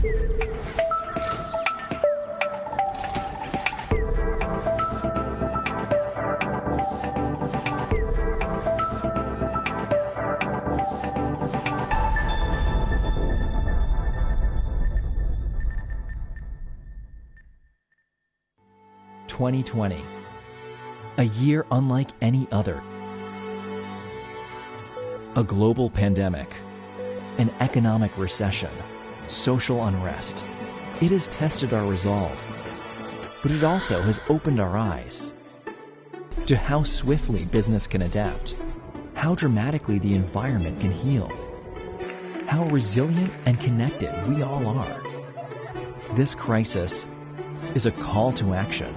2020, a year unlike any other. A global pandemic, an economic recession, social unrest. It has tested our resolve, but it also has opened our eyes to how swiftly business can adapt, how dramatically the environment can heal, how resilient and connected we all are. This crisis is a call to action,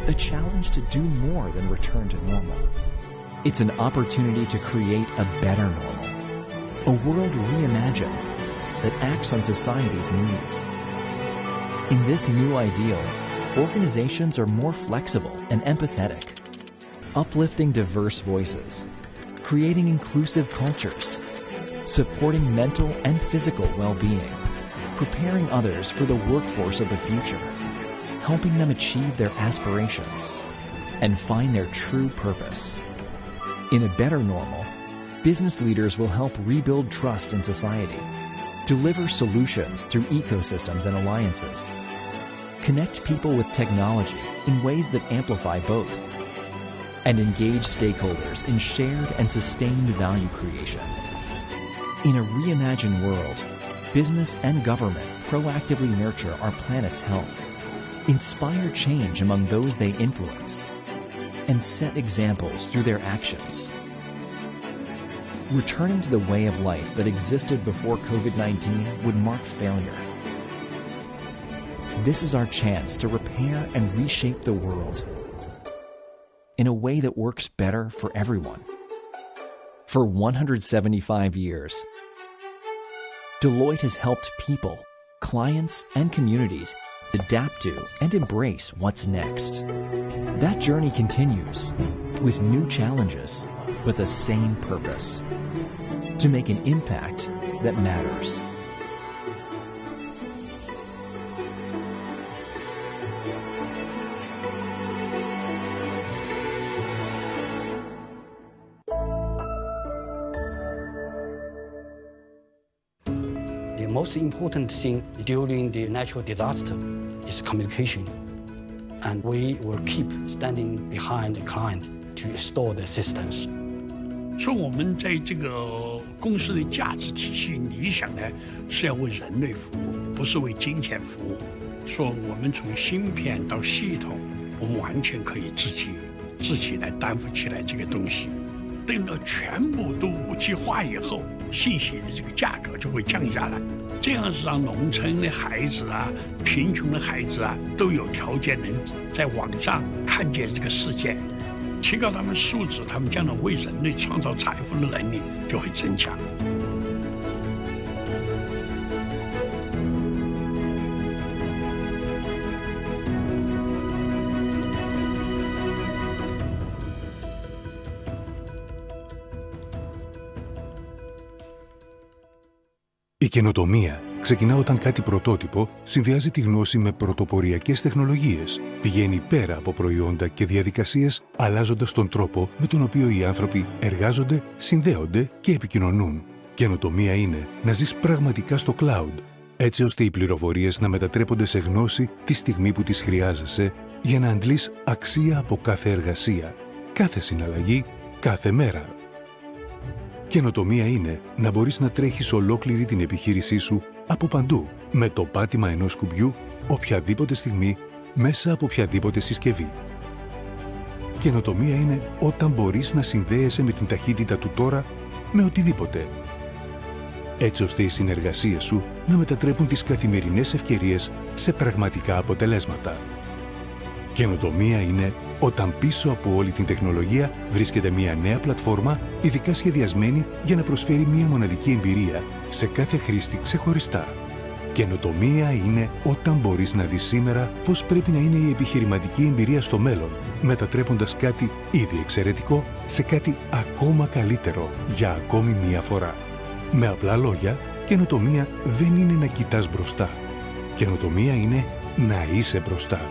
a challenge to do more than return to normal. It's an opportunity to create a better normal, a world reimagined that acts on society's needs. In this new ideal, organizations are more flexible and empathetic, uplifting diverse voices, creating inclusive cultures, supporting mental and physical well-being, preparing others for the workforce of the future, helping them achieve their aspirations and find their true purpose. In a better normal, business leaders will help rebuild trust in society, deliver solutions through ecosystems and alliances, connect people with technology in ways that amplify both, and engage stakeholders in shared and sustained value creation. In a reimagined world, business and government proactively nurture our planet's health, inspire change among those they influence, and set examples through their actions. Returning to the way of life that existed before COVID-19 would mark failure. This is our chance to repair and reshape the world in a way that works better for everyone. For 175 years, Deloitte has helped people, clients, and communities adapt to and embrace what's next. That journey continues with new challenges, but the same purpose: to make an impact that matters. The most important thing during the natural disaster is communication. And we will keep standing behind the client to restore the systems. 说我们在这个公司的价值体系理想呢，是要为人类服务，不是为金钱服务。说我们从芯片到系统，我们完全可以自己来担负起来这个东西。等到全部都5G化以后，信息的这个价格就会降下来，这样是让农村的孩子啊、贫穷的孩子啊都有条件能在网上看见这个世界，提高他们素质，他们将来为人类创造财富的能力就会增强。Η καινοτομία ξεκινά όταν κάτι πρωτότυπο συνδυάζει τη γνώση με πρωτοποριακές τεχνολογίες, πηγαίνει πέρα από προϊόντα και διαδικασίες, αλλάζοντας τον τρόπο με τον οποίο οι άνθρωποι εργάζονται, συνδέονται και επικοινωνούν. Καινοτομία είναι να ζεις πραγματικά στο cloud, έτσι ώστε οι πληροφορίες να μετατρέπονται σε γνώση τη στιγμή που τις χρειάζεσαι για να αντλείς αξία από κάθε εργασία, κάθε συναλλαγή, κάθε μέρα. Καινοτομία είναι να μπορείς να τρέχεις ολόκληρη την επιχείρησή σου από παντού, με το πάτημα ενός κουμπιού, οποιαδήποτε στιγμή, μέσα από οποιαδήποτε συσκευή. Καινοτομία είναι όταν μπορείς να συνδέεσαι με την ταχύτητα του τώρα με οτιδήποτε. Έτσι ώστε οι συνεργασίες σου να μετατρέπουν τις καθημερινές ευκαιρίες σε πραγματικά αποτελέσματα. Καινοτομία είναι όταν πίσω από όλη την τεχνολογία βρίσκεται μια νέα πλατφόρμα ειδικά σχεδιασμένη για να προσφέρει μια μοναδική εμπειρία σε κάθε χρήστη ξεχωριστά. Καινοτομία είναι όταν μπορείς να δεις σήμερα πώς πρέπει να είναι η επιχειρηματική εμπειρία στο μέλλον, μετατρέποντας κάτι ήδη εξαιρετικό σε κάτι ακόμα καλύτερο για ακόμη μια φορά. Με απλά λόγια, καινοτομία δεν είναι να κοιτάς μπροστά. Καινοτομία είναι να είσαι μπροστά.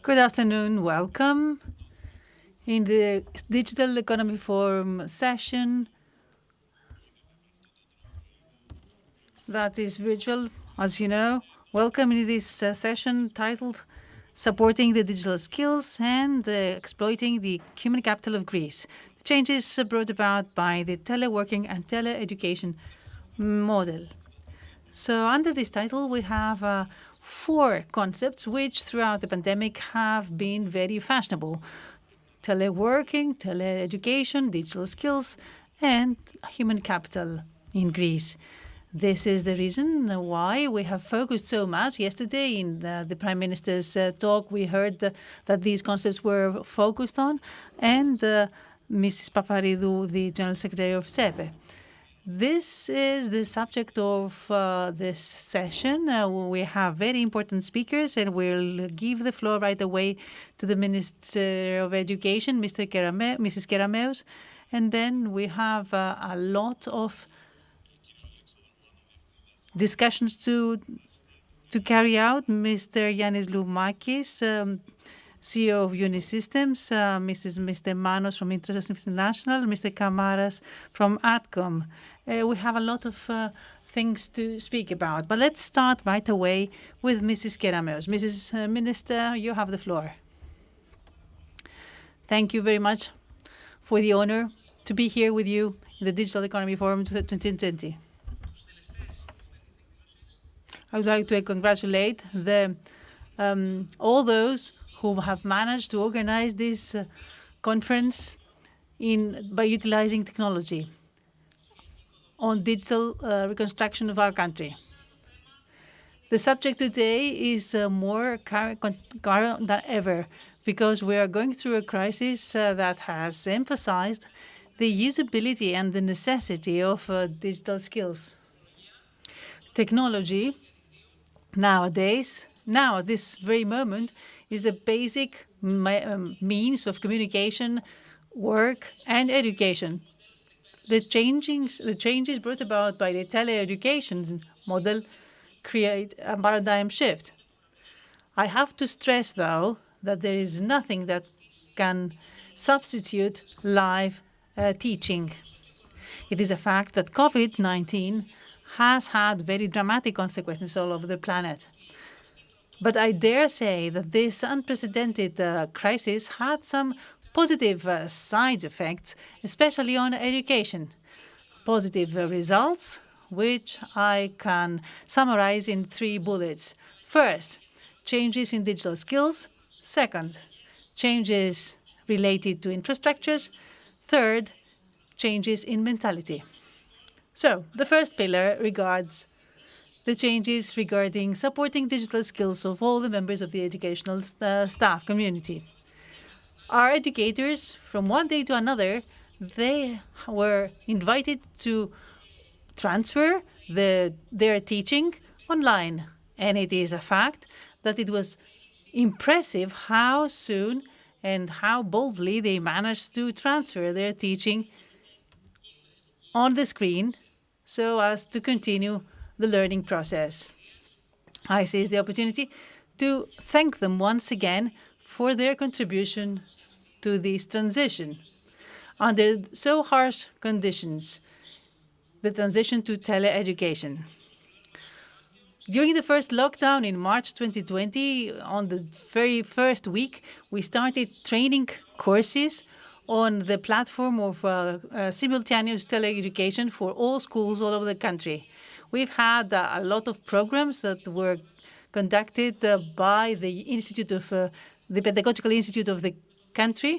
Good afternoon, welcome. In the Digital Economy Forum session that is virtual, as you know, welcome in this session titled Supporting the Digital Skills and Exploiting the Human Capital of Greece. The changes brought about by the teleworking and teleeducation model. So under this title, we have 4 concepts which throughout the pandemic have been very fashionable: teleworking, teleeducation, digital skills, and human capital in Greece. This is the reason why we have focused so much. Yesterday in the Prime Minister's talk, we heard that these concepts were focused on, and Mrs. Paparidou, the General Secretary of ΣΕΠΕ. This is the subject of this session. We have very important speakers, and we'll give the floor right away to the Minister of Education, Mrs. Kerameus, and then we have a lot of discussions to carry out. Mr. Yannis Loumakis, CEO of Unisystems, Mr. Manos from Interest International, Mr. Kamaras from ATCOM. We have a lot of things to speak about, but let's start right away with Mrs. Kerameus. Mrs. Minister, you have the floor. Thank you very much for the honor to be here with you in the Digital Economy Forum 2020. I would like to congratulate all those who have managed to organize this conference by utilizing technology on digital reconstruction of our country. The subject today is more current than ever because we are going through a crisis that has emphasized the usability and the necessity of digital skills. Technology nowadays, now at this very moment, is the basic means of communication, work, and education. The changes brought about by the teleeducation model create a paradigm shift. I have to stress, though, that there is nothing that can substitute live teaching. It is a fact that COVID-19 has had very dramatic consequences all over the planet. But I dare say that this unprecedented crisis had some positive side effects, especially on education. Positive results, which I can summarize in 3 bullets. First, changes in digital skills. Second, changes related to infrastructures. Third, changes in mentality. So, the first pillar regards the changes regarding supporting digital skills of all the members of the educational staff community. Our educators, from one day to another, they were invited to transfer their teaching online. And it is a fact that it was impressive how soon and how boldly they managed to transfer their teaching on the screen so as to continue the learning process. I seize the opportunity to thank them once again for their contribution to this transition. Under so harsh conditions, the transition to teleeducation. During the first lockdown in March 2020, on the very first week, we started training courses on the platform of simultaneous teleeducation for all schools all over the country. We've had a lot of programs that were conducted by the the Pedagogical Institute of the country,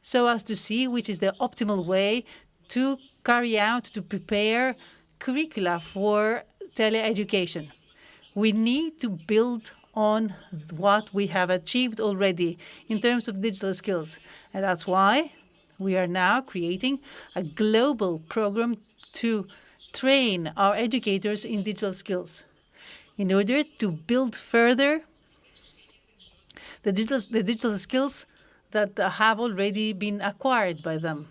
so as to see which is the optimal way to carry out, to prepare curricula for teleeducation. We need to build on what we have achieved already in terms of digital skills. And that's why we are now creating a global program to train our educators in digital skills in order to build further the digital skills that have already been acquired by them.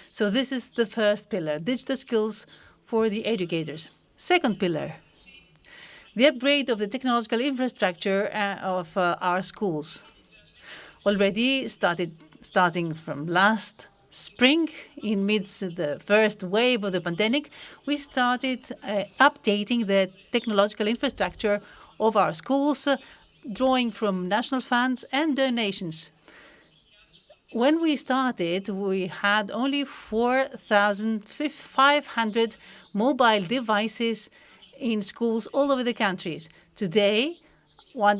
So this is the first pillar, digital skills for the educators. Second pillar, the upgrade of the technological infrastructure of our schools. Already starting from last spring, in midst of the first wave of the pandemic, we started updating the technological infrastructure of our schools, drawing from national funds and donations. When we started, we had only 4,500 mobile devices in schools all over the countries. Today,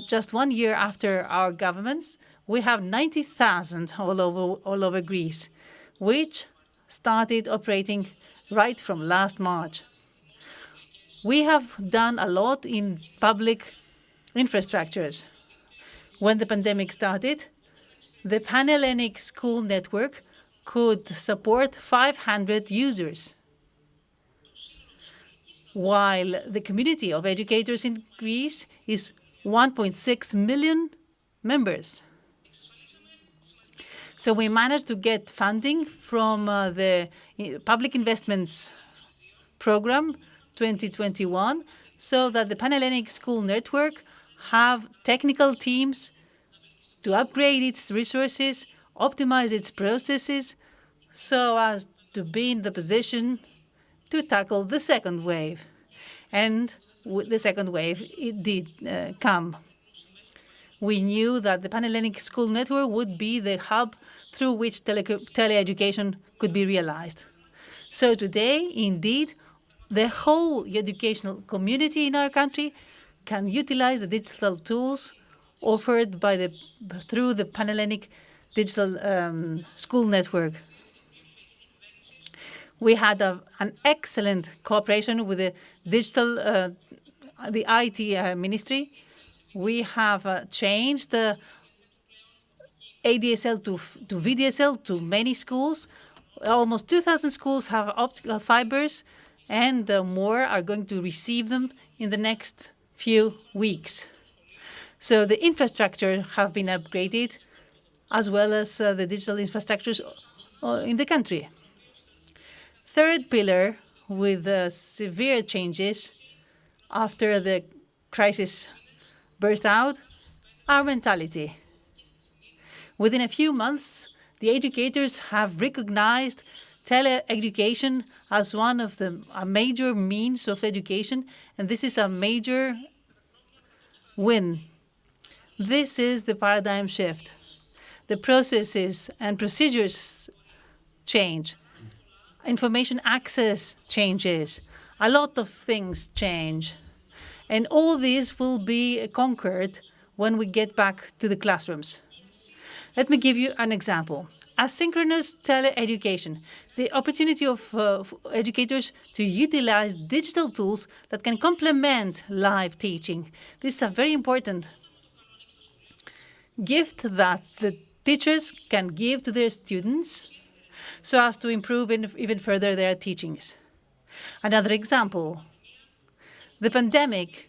just 1 year after our governments, we have 90,000 all over Greece, which started operating right from last March. We have done a lot in public infrastructures. When the pandemic started, the Pan-Hellenic school network could support 500 users, while the community of educators in Greece is 1.6 million members. So we managed to get funding from the Public Investments Program 2021 so that the Pan-Hellenic school network have technical teams to upgrade its resources, optimize its processes, so as to be in the position to tackle the second wave. And the second wave, it did come. We knew that the Pan-Hellenic school network would be the hub through which teleeducation could be realized. So today, indeed, the whole educational community in our country can utilize the digital tools offered through the Pan-Hellenic digital school network. We had an excellent cooperation with the IT ministry. We have changed the ADSL to VDSL to many schools. Almost 2,000 schools have optical fibers, and more are going to receive them in the next few weeks. So the infrastructure have been upgraded, as well as the digital infrastructures in the country. Third pillar, with severe changes after the crisis burst out, our mentality. Within a few months, the educators have recognized teleeducation as one of a major means of education, and this is a major win. This is the paradigm shift. The processes and procedures change. Information access changes. A lot of things change. And all this will be conquered when we get back to the classrooms. Let me give you an example. Asynchronous teleeducation, the opportunity of educators to utilize digital tools that can complement live teaching. This is a very important gift that the teachers can give to their students so as to improve even further their teachings. Another example, the pandemic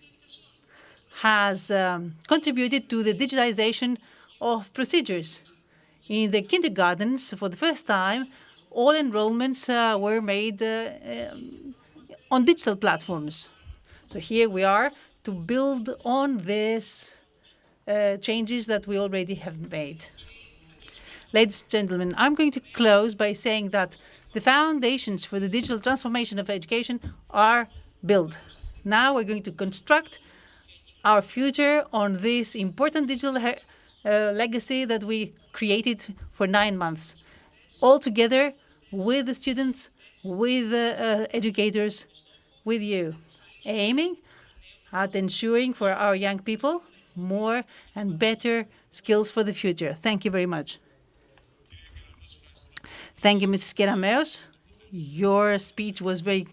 has contributed to the digitization of procedures. In the kindergartens, for the first time, all enrollments were made on digital platforms. So here we are to build on these changes that we already have made. Ladies and gentlemen, I'm going to close by saying that the foundations for the digital transformation of education are built. Now we're going to construct our future on this important digital legacy that we created for 9 months, all together with the students, with the educators, with you, aiming at ensuring for our young people more and better skills for the future. Thank you very much. Thank you, Mrs. Kerameos. Your speech was very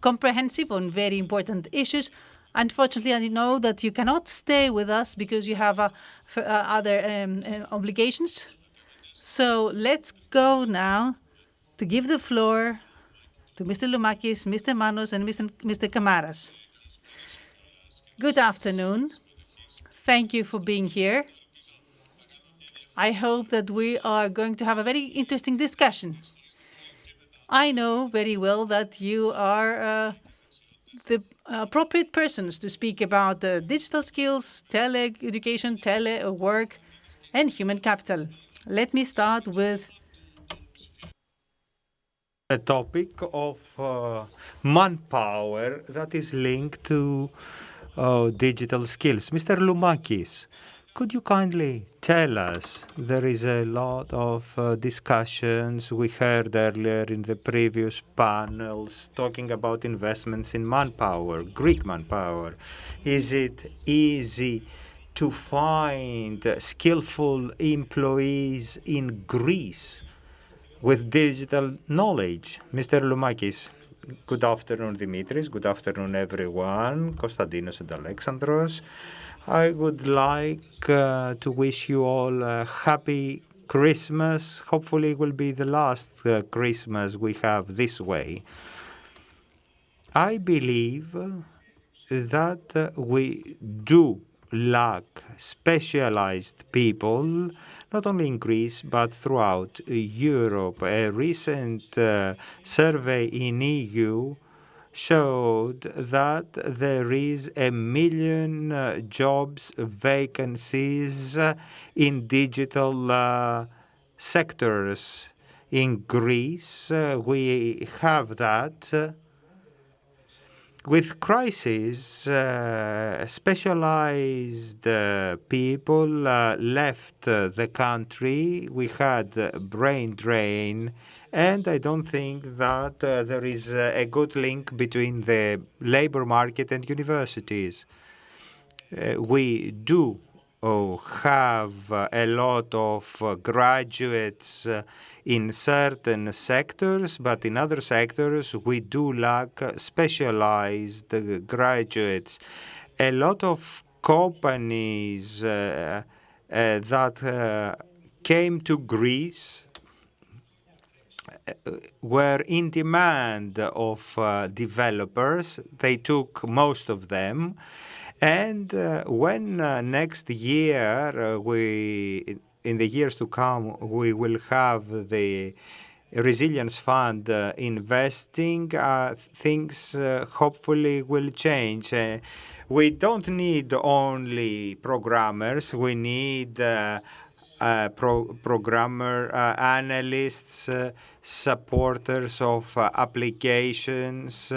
comprehensive on very important issues. Unfortunately, I know that you cannot stay with us because you have other obligations. So let's go now to give the floor to Mr. Loumakis, Mr. Manos, and Mr. Kamaras. Good afternoon. Thank you for being here. I hope that we are going to have a very interesting discussion. I know very well that you are the appropriate persons to speak about digital skills, tele-education, tele-work, and human capital. Let me start with a topic of manpower that is linked to digital skills. Mr. Loumakis, could you kindly tell us, there is a lot of discussions we heard earlier in the previous panels talking about investments in manpower, Greek manpower. Is it easy to find skillful employees in Greece with digital knowledge? Mr. Loumakis. Good afternoon, Dimitris. Good afternoon, everyone. Konstantinos and Alexandros. I would like to wish you all a happy Christmas. Hopefully it will be the last Christmas we have this way. I believe that we do lack specialized people, not only in Greece, but throughout Europe. A recent survey in EU showed that there is 1 million jobs vacancies in digital sectors. In Greece, we have that. With crisis, specialized people left the country. We had brain drain, and I don't think that there is a good link between the labor market and universities. We do have a lot of graduates in certain sectors, but in other sectors we do lack specialized graduates. A lot of companies that came to Greece were in demand of developers. They took most of them. And when next year in the years to come, we will have the Resilience Fund investing, things hopefully will change. We don't need only programmers, we need programmer analysts, supporters of applications,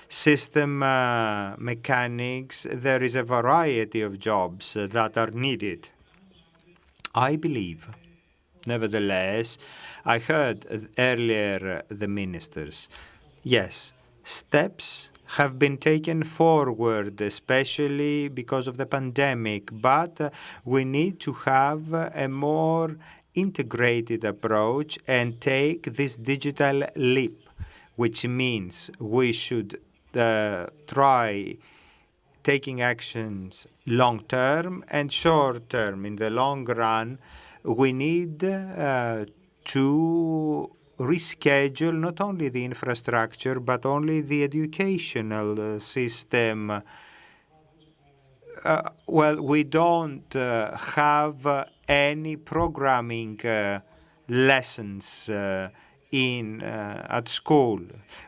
system mechanics. There is a variety of jobs that are needed. I believe, nevertheless, I heard earlier the ministers, yes, steps have been taken forward, especially because of the pandemic, but we need to have a more integrated approach and take this digital leap, which means we should try taking actions long-term and short-term. In the long run, we need to reschedule not only the infrastructure, but only the educational system. Well, we don't have any programming lessons at school.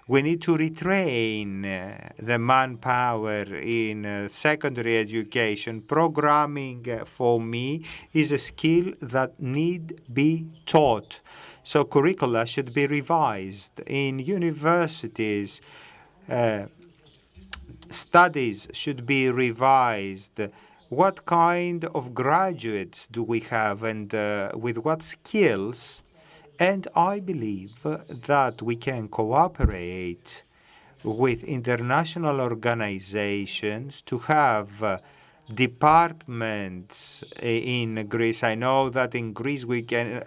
We need to retrain the manpower in secondary education. Programming, for me, is a skill that need be taught. So curricula should be revised. In universities, studies should be revised. What kind of graduates do we have, and with what skills? And I believe that we can cooperate with international organizations to have departments in Greece. I know that in Greece we can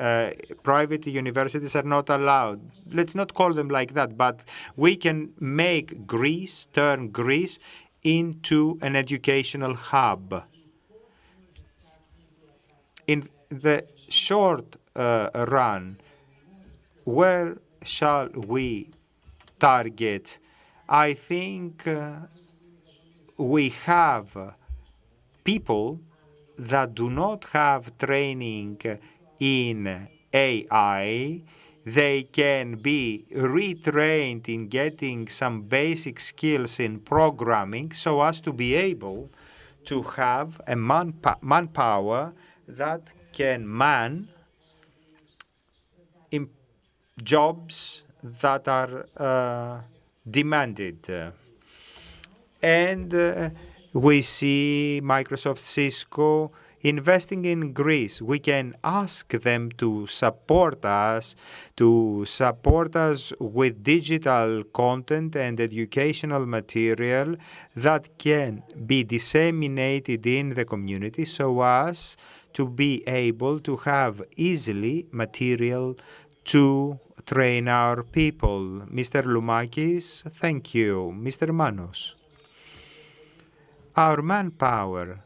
private universities are not allowed. Let's not call them like that, but we can make Greece, turn Greece into an educational hub. In the short run, where shall we target? I think we have people that do not have training in AI. They can be retrained in getting some basic skills in programming so as to be able to have a manpower that can man in jobs that are demanded. And we see Microsoft, Cisco investing in Greece. We can ask them to support us with digital content and educational material that can be disseminated in the community so as to be able to have easily material to train our people. Mr. Loumakis, thank you. Mr. Manos. Our manpower,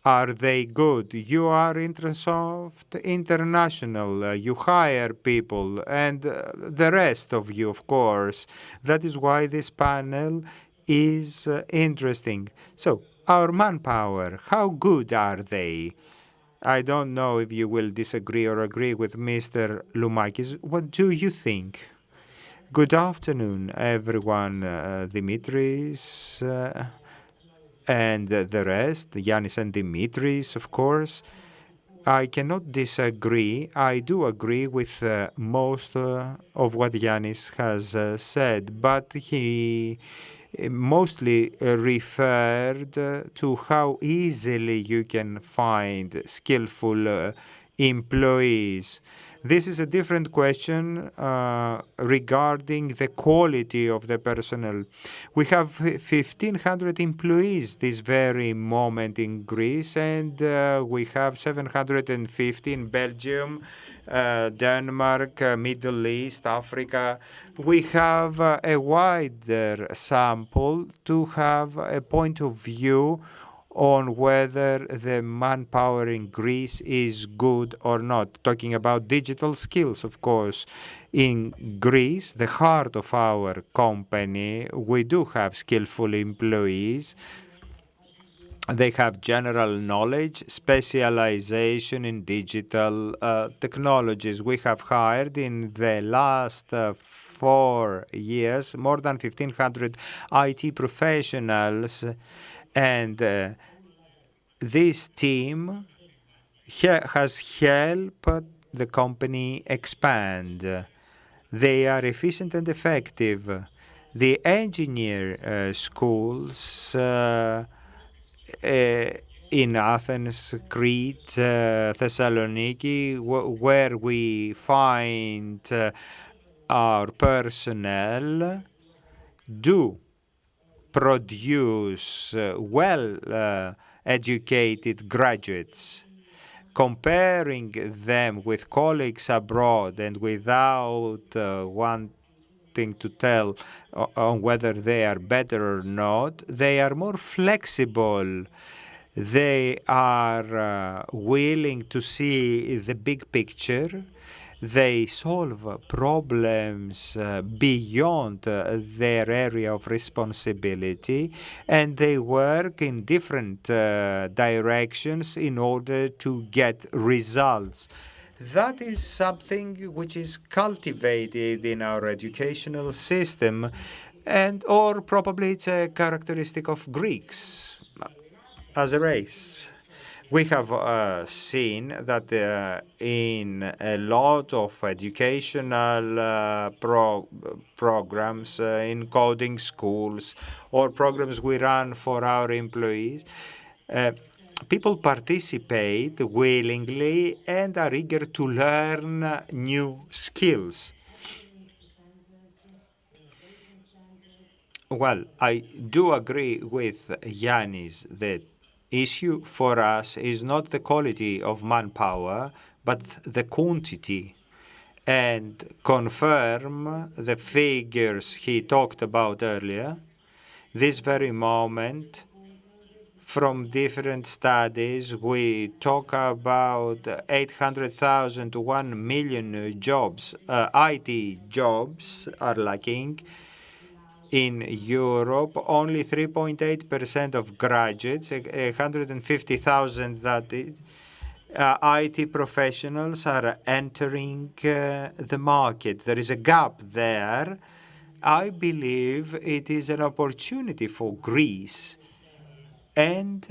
are they good? You are Intrasoft International, you hire people, and the rest of you, of course. That is why this panel is interesting. So, our manpower, how good are they? I don't know if you will disagree or agree with Mr. Loumakis. What do you think? Good afternoon, everyone. Dimitris and the rest, Yanis and Dimitris, of course. I cannot disagree. I do agree with most of what Yanis has said, but he mostly referred to how easily you can find skillful employees. This is a different question regarding the quality of the personnel. We have 1,500 employees this very moment in Greece, and we have 750 in Belgium, Denmark, Middle East, Africa. We have a wider sample to have a point of view on whether the manpower in Greece is good or not. Talking about digital skills, of course. In Greece, the heart of our company, we do have skillful employees. They have general knowledge, specialization in digital technologies. We have hired in the last 4 years more than 1,500 IT professionals, and this team has helped the company expand. They are efficient and effective. The engineer schools in Athens, Crete, Thessaloniki, where we find our personnel, do produce well-educated graduates. Comparing them with colleagues abroad and without wanting to tell on whether they are better or not, they are more flexible. They are willing to see the big picture. They solve problems beyond their area of responsibility, and they work in different directions in order to get results. That is something which is cultivated in our educational system, or probably it's a characteristic of Greeks as a race. We have seen that in a lot of educational programs, in coding schools, or programs we run for our employees, people participate willingly and are eager to learn new skills. Well, I do agree with Yanis that issue for us is not the quality of manpower, but the quantity, and confirm the figures he talked about earlier. This very moment, From different studies, we talk about 800,000 to 1 million jobs, IT jobs are lacking. In Europe, only 3.8% of graduates, 150,000 that is, IT professionals are entering the market. There is a gap there. I believe it is an opportunity for Greece and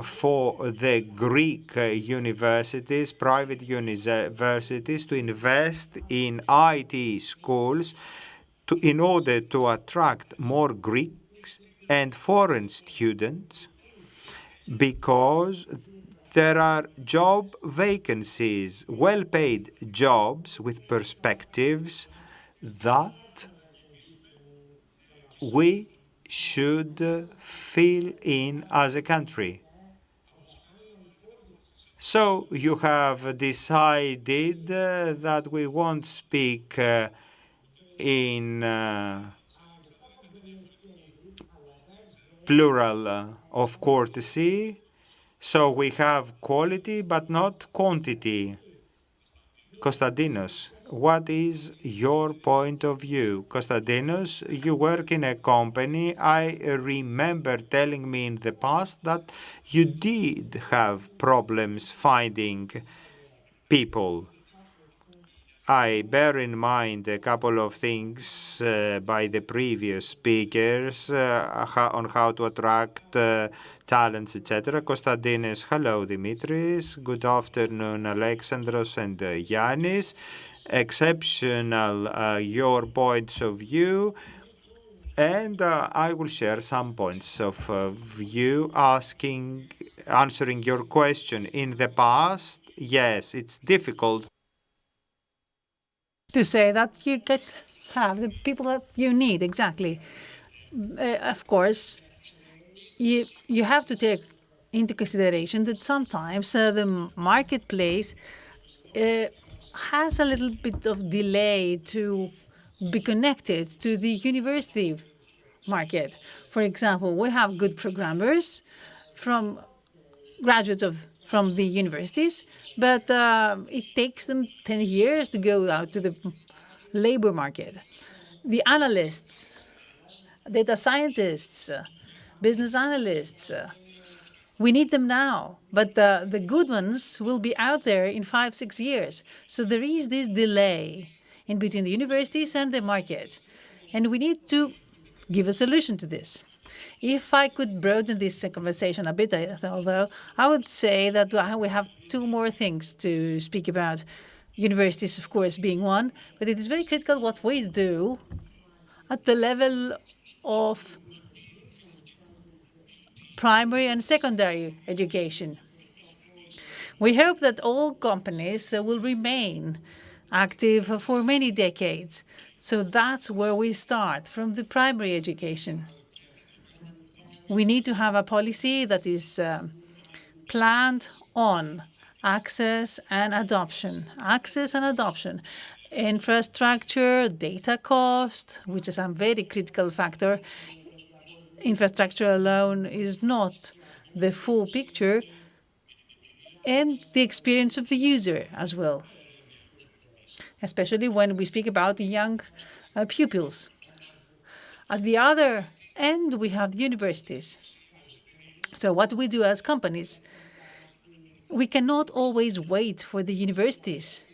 for the Greek universities, private universities, to invest in IT schools in order to attract more Greeks and foreign students, because there are job vacancies, well-paid jobs with perspectives that we should fill in as a country. So you have decided that we won't speak in plural of courtesy, so we have quality but not quantity. Konstantinos, what is your point of view? Konstantinos, you work in a company. I remember telling me in the past that you did have problems finding people. I bear in mind a couple of things by the previous speakers on how to attract talents, etc. Konstantinos, hello, Dimitris. Good afternoon, Alexandros and Yannis. Exceptional your points of view. And I will share some points of view answering your question. In the past, yes, it's difficult to say that you could have the people that you need, exactly. Of course, you have to take into consideration that sometimes the marketplace has a little bit of delay to be connected to the university market. For example, we have good programmers from graduates from the universities, but it takes them 10 years to go out to the labor market. The analysts, data scientists, business analysts, we need them now, but the good ones will be out there in 5-6 years. So there is this delay in between the universities and the market, and we need to give a solution to this. If I could broaden this conversation a bit, although, I would say that we have two more things to speak about. Universities, of course, being one, but it is very critical what we do at the level of primary and secondary education. We hope that all companies will remain active for many decades. So that's where we start, from the primary education. We need to have a policy that is planned on access and adoption. Access and adoption. Infrastructure, data cost, which is a very critical factor. Infrastructure alone is not the full picture, and the experience of the user as well, especially when we speak about the young pupils. At the other end, we have the universities. So what we do as companies, we cannot always wait for the universities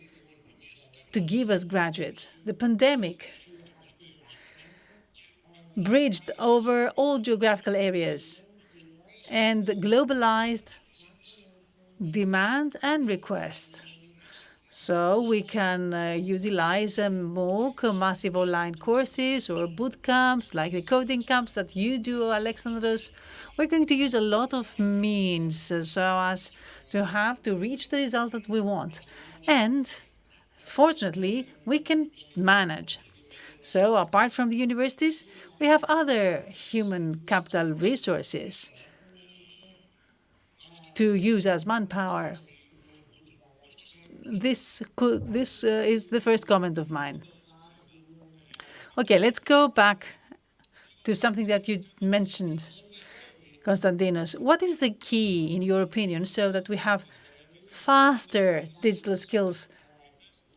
to give us graduates. The pandemic bridged over all geographical areas and globalized demand and request. So we can utilize MOOC, massive online courses, or boot camps, like the coding camps that you do, Alexandros. We're going to use a lot of means so as to reach the result that we want. And fortunately, we can manage. So apart from the universities, we have other human capital resources to use as manpower. This is the first comment of mine. Okay, let's go back to something that you mentioned Konstantinos, what is the key, in your opinion, so that we have faster digital skills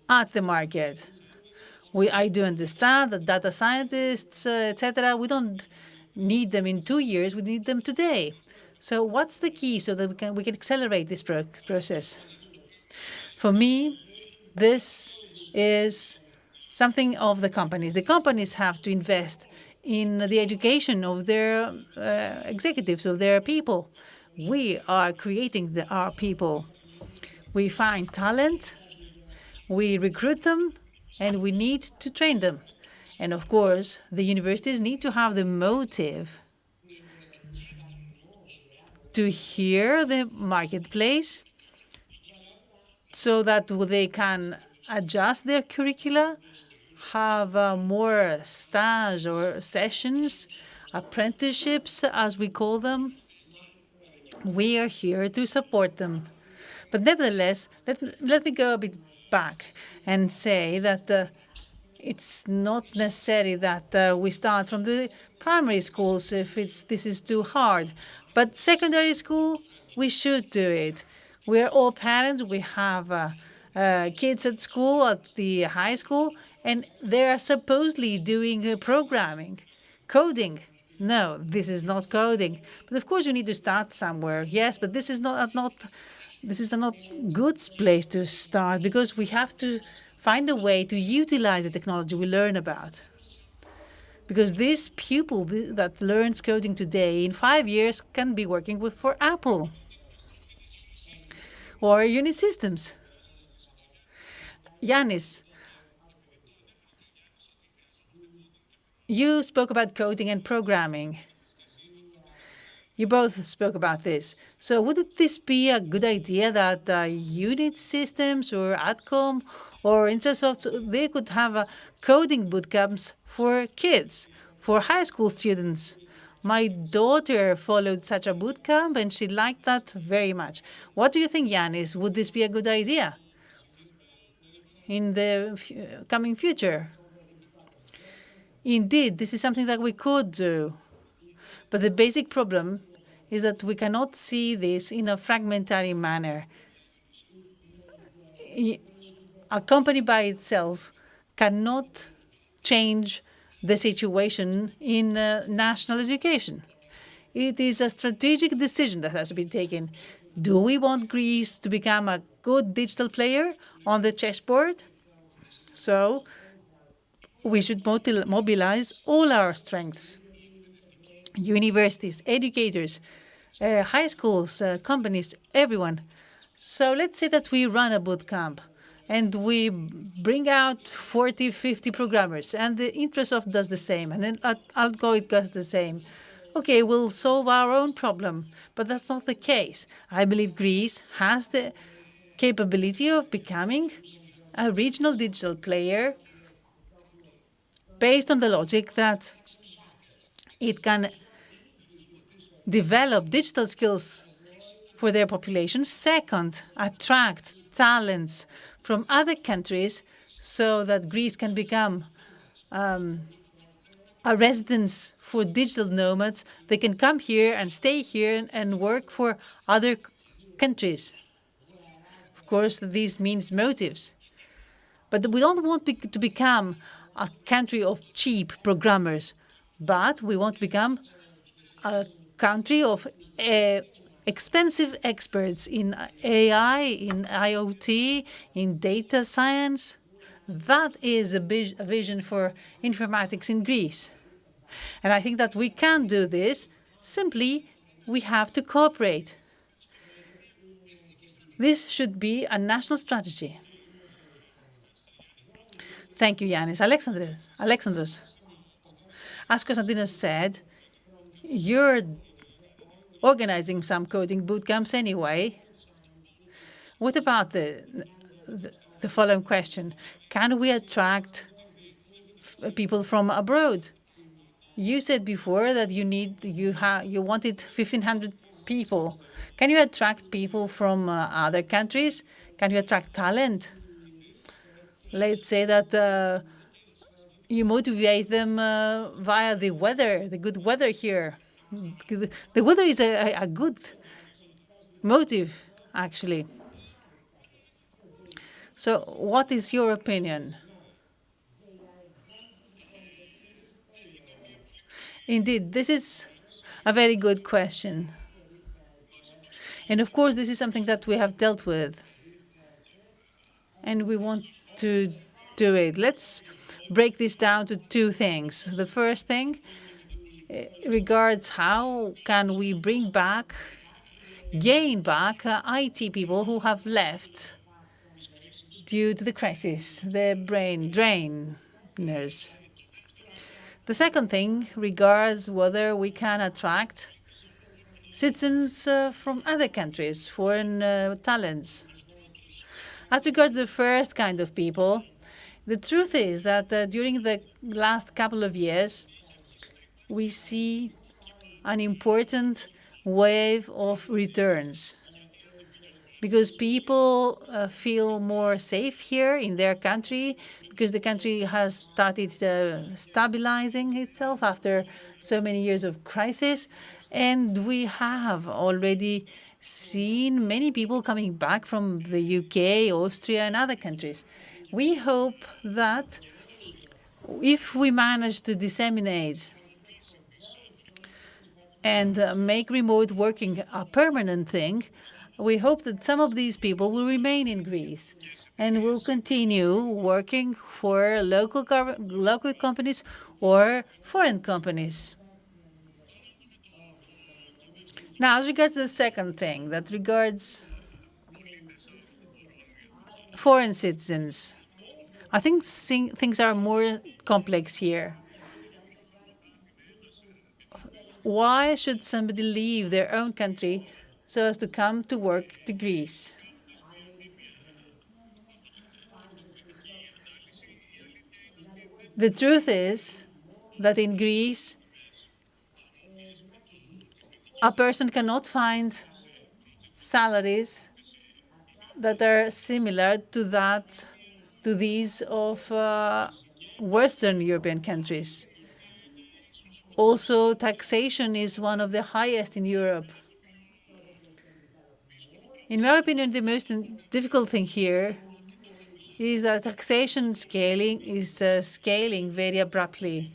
at the market? I do understand that data scientists, etc., we don't need them in 2 years, we need them today. So what's the key so that we can accelerate this process? For me, this is something of the companies. The companies have to invest in the education of their executives, of their people. We are creating our people. We find talent, we recruit them, and we need to train them. And of course, the universities need to have the motive to hear the marketplace so that they can adjust their curricula, have more stage or sessions, apprenticeships, as we call them. We are here to support them. But nevertheless, let me go a bit back and say that it's not necessary that we start from the primary schools if this is too hard. But secondary school, we should do it. We're all parents. We have kids at school, at the high school, and they are supposedly doing programming, coding. No, this is not coding. But of course, you need to start somewhere. Yes, but this is not good place to start, because we have to find a way to utilize the technology we learn about. Because this pupil that learns coding today, in 5 years, can be working for Apple or Unisystems. Yanis, you spoke about coding and programming. You both spoke about this. So would this be a good idea that Unisystems or Adcom or Intrasoft, they could have coding bootcamps for kids, for high school students? My daughter followed such a bootcamp and she liked that very much. What do you think, Yanis? Would this be a good idea in the coming future? Indeed, this is something that we could do. But the basic problem is that we cannot see this in a fragmentary manner. A company by itself cannot change the situation in national education. It is a strategic decision that has to be taken. Do we want Greece to become a good digital player on the chessboard? So we should mobilize all our strengths. Universities, educators, high schools, companies, everyone. So let's say that we run a boot camp and we bring out 40, 50 programmers, and the Intrasoft does the same, and then Algoit does the same. Okay, we'll solve our own problem, but that's not the case. I believe Greece has the capability of becoming a regional digital player based on the logic that it can develop digital skills for their population. Second, attract talents from other countries so that Greece can become a residence for digital nomads. They can come here and stay here and work for other countries. Of course, this means motives. But we don't want to become a country of cheap programmers, but we want to become a country of expensive experts in AI, in IoT, in data science. That is a vision for informatics in Greece. And I think that we can do this. Simply, we have to cooperate. This should be a national strategy. Thank you, Yanis. Alexandros, as Konstantinos said, you're organizing some coding boot camps anyway. What about the following question? Can we attract people from abroad? You said before that you wanted 1,500 people. Can you attract people from other countries? Can you attract talent? Let's say that you motivate them via the weather, the good weather here. The weather is a good motive, actually. So what is your opinion? Indeed, this is a very good question. And of course, this is something that we have dealt with. And we want to do it. Let's break this down to two things. The first thing regards how can we gain back IT people who have left due to the crisis, the brain drainers. The second thing regards whether we can attract citizens from other countries, foreign talents. As regards the first kind of people, the truth is that during the last couple of years, we see an important wave of returns because people feel more safe here in their country, because the country has started stabilizing itself after so many years of crisis. And we have already seen many people coming back from the UK, Austria, and other countries. We hope that if we manage to disseminate and make remote working a permanent thing, we hope that some of these people will remain in Greece and will continue working for local companies or foreign companies. Now, as regards to the second thing, that regards foreign citizens, I think things are more complex here. Why should somebody leave their own country so as to come to work to Greece? The truth is that in Greece, a person cannot find salaries that are similar to these of Western European countries. Also, taxation is one of the highest in Europe. In my opinion, the most difficult thing here is that taxation is scaling very abruptly.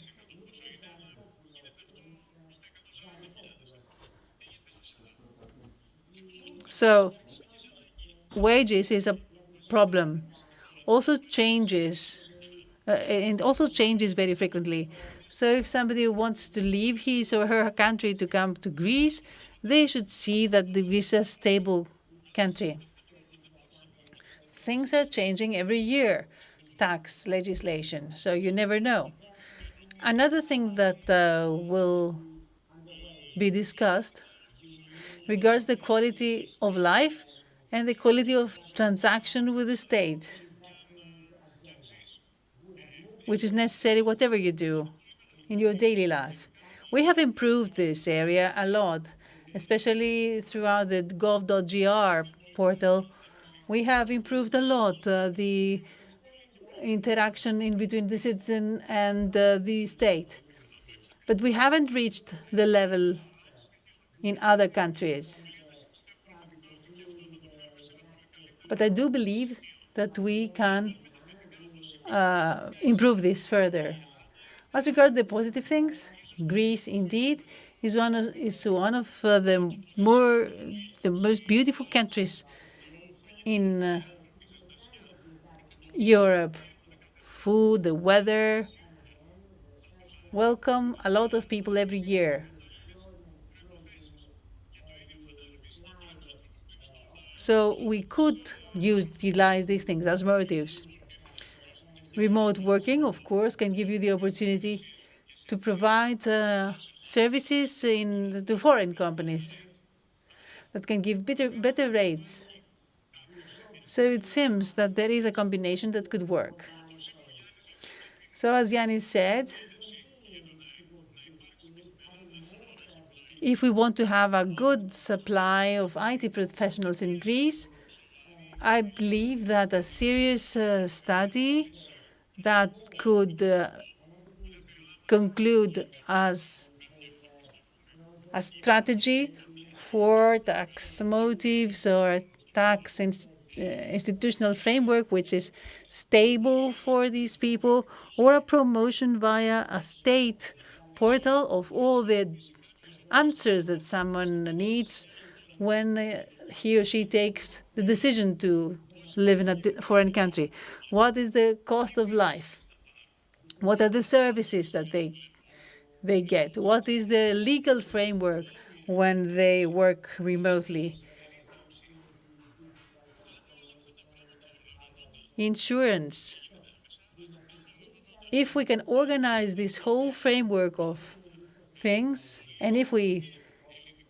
So wages is a problem. Also changes, and also changes very frequently. So if somebody wants to leave his or her country to come to Greece, they should see that Greece is a stable country. Things are changing every year, tax legislation, so you never know. Another thing that will be discussed regards the quality of life and the quality of transaction with the state, which is necessary whatever you do in your daily life. We have improved this area a lot, especially throughout the gov.gr portal. We have improved a lot the interaction in between the citizen and the state. But we haven't reached the level in other countries. But I do believe that we can improve this further. As regards the positive things, Greece indeed is one of the most beautiful countries in Europe. Food, the weather, welcome a lot of people every year. So we could utilize these things as motives. Remote working, of course, can give you the opportunity to provide services to foreign companies that can give better rates. So it seems that there is a combination that could work. So as Yannis said, if we want to have a good supply of IT professionals in Greece, I believe that a serious study that could conclude as a strategy for tax motives or a tax institutional framework which is stable for these people, or a promotion via a state portal of all the answers that someone needs when he or she takes the decision to live in a foreign country. What is the cost of life? What are the services that they get? What is the legal framework when they work remotely? Insurance. If we can organize this whole framework of things, and if we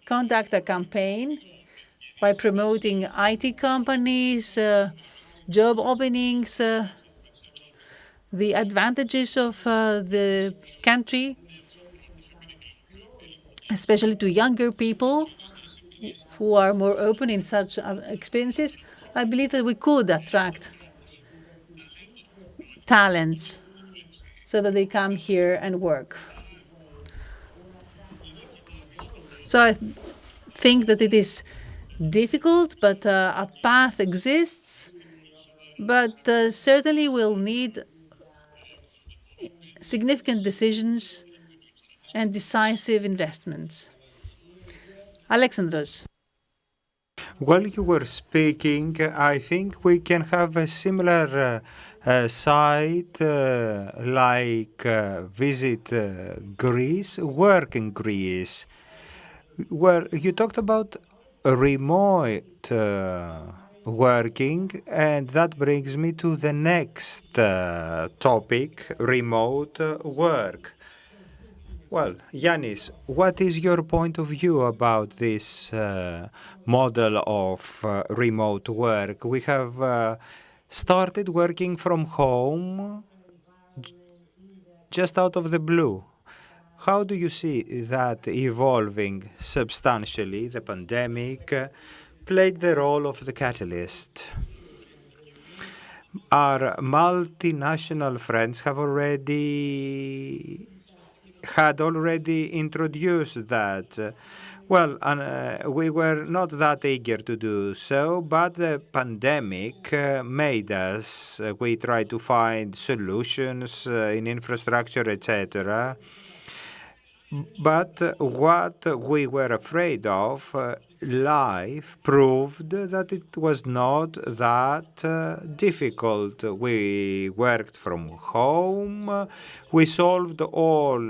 conduct a campaign by promoting IT companies, job openings, the advantages of the country, especially to younger people who are more open in such experiences, I believe that we could attract talents so that they come here and work. So I think that it is difficult, but a path exists, but certainly we'll need significant decisions and decisive investments. Alexandros. While you were speaking, I think we can have a similar site like visit Greece, work in Greece, where you talked about remote working, and that brings me to the next topic, remote work. Well, Yanis, what is your point of view about this model of remote work? We have started working from home just out of the blue. How do you see that evolving substantially? The pandemic played the role of the catalyst. Our multinational friends had already introduced that. Well, we were not that eager to do so, but the pandemic made us. We tried to find solutions in infrastructure, etc. But what we were afraid of, life proved that it was not that difficult. We worked from home. We solved all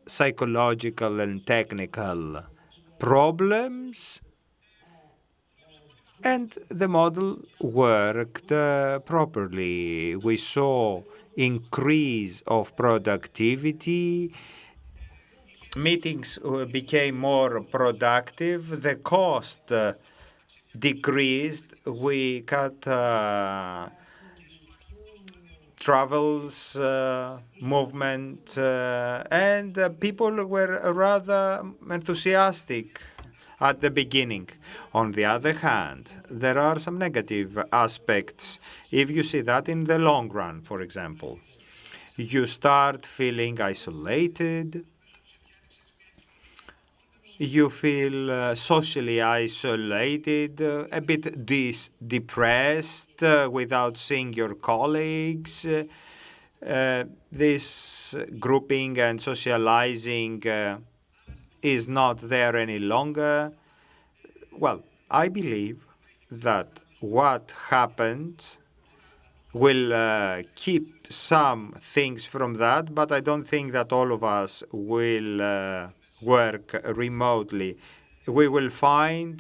psychological and technical problems, and the model worked properly. We saw increase of productivity. Meetings became more productive. The cost decreased. We cut travels, movement, and people were rather enthusiastic at the beginning. On the other hand, there are some negative aspects. If you see that in the long run, for example, you start feeling isolated, you feel socially isolated, a bit depressed without seeing your colleagues. This grouping and socializing is not there any longer. Well, I believe that what happened will keep some things from that, but I don't think that all of us will work remotely. We will find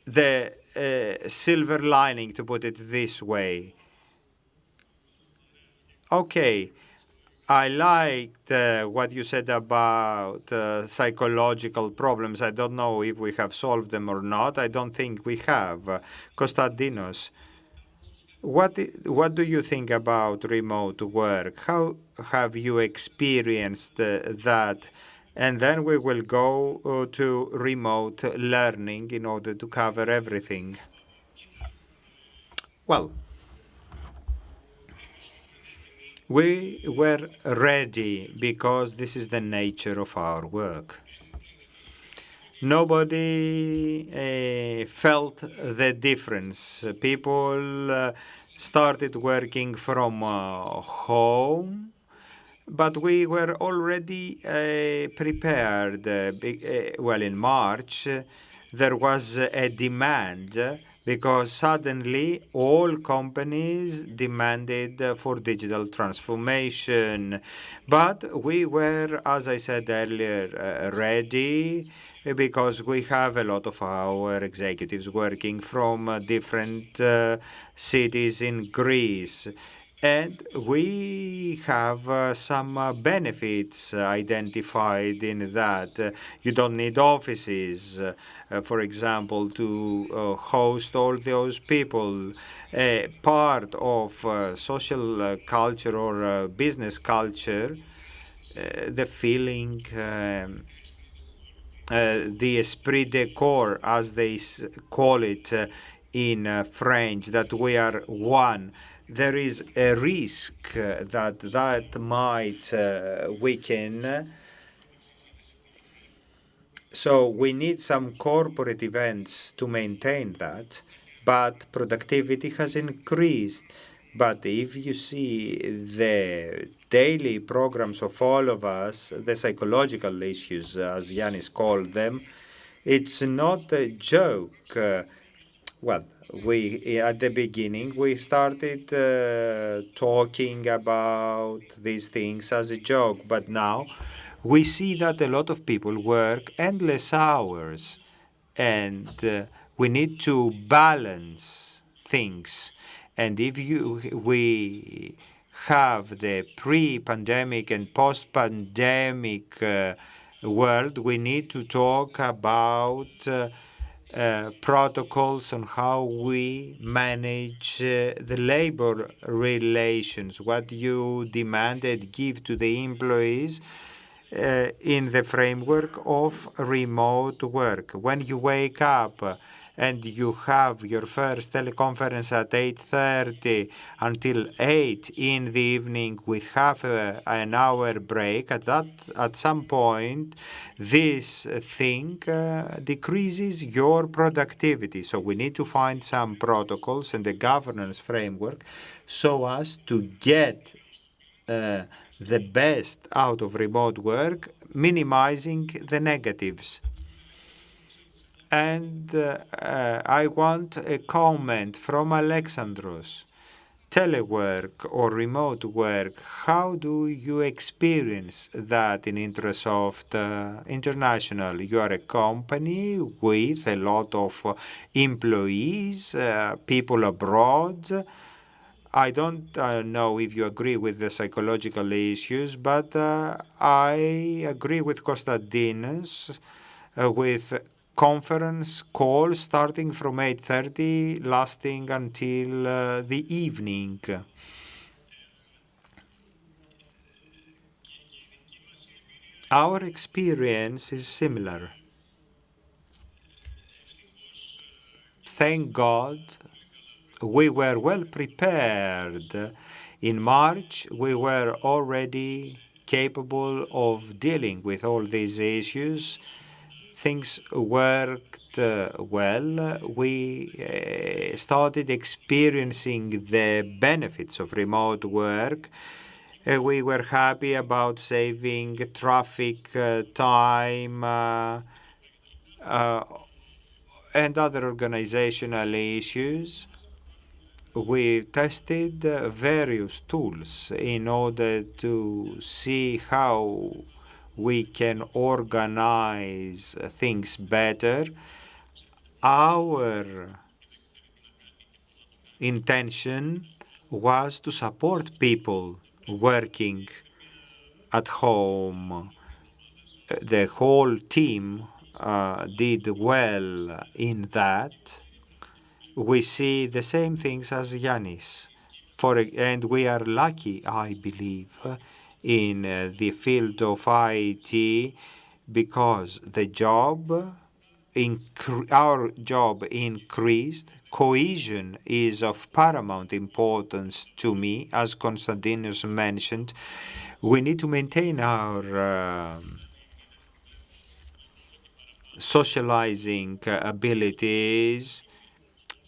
the silver lining, to put it this way. Okay, I liked what you said about psychological problems. I don't know if we have solved them or not. I don't think we have. Konstantinos, what do you think about remote work? How have you experienced that? And then we will go to remote learning in order to cover everything. Well, We were ready because this is the nature of our work. Nobody felt the difference. People started working from home, but we were already prepared. Well, in March, there was a demand because suddenly all companies demanded for digital transformation. But we were, as I said earlier, ready because we have a lot of our executives working from different cities in Greece. And we have some benefits identified in that. You don't need offices, for example, to host all those people. Part of social culture or business culture, the feeling, the esprit de corps, as they call it in French, that we are one. There is a risk that might weaken. So we need some corporate events to maintain that, but productivity has increased. But if you see the daily programs of all of us, the psychological issues, as Yanis called them, it's not a joke. Well, we at the beginning we started talking about these things as a joke, but now we see that a lot of people work endless hours, and we need to balance things. And if we have the pre-pandemic and post-pandemic world, we need to talk about protocols on how we manage the labor relations, what you demand and give to the employees in the framework of remote work. When you wake up and you have your first teleconference at 8:30 until 8 in the evening with half an hour break, at some point this thing decreases your productivity. So we need to find some protocols and a governance framework so as to get the best out of remote work, minimizing the negatives. And I want a comment from Alexandros. Telework or remote work, how do you experience that in Intrasoft International? You are a company with a lot of employees, people abroad. I don't know if you agree with the psychological issues, but I agree with Konstantinos with conference call starting from 8:30, lasting until the evening. Our experience is similar. Thank God we were well prepared. In March, we were already capable of dealing with all these issues. Things worked well. We started experiencing the benefits of remote work. We were happy about saving traffic time and other organizational issues. We tested various tools in order to see how we can organize things better. Our intention was to support people working at home. The whole team did well in that. We see the same things as Yanis. And we are lucky, I believe, in the field of IT, because the job, our job increased cohesion is of paramount importance to me. As Konstantinos mentioned, we need to maintain our socializing abilities.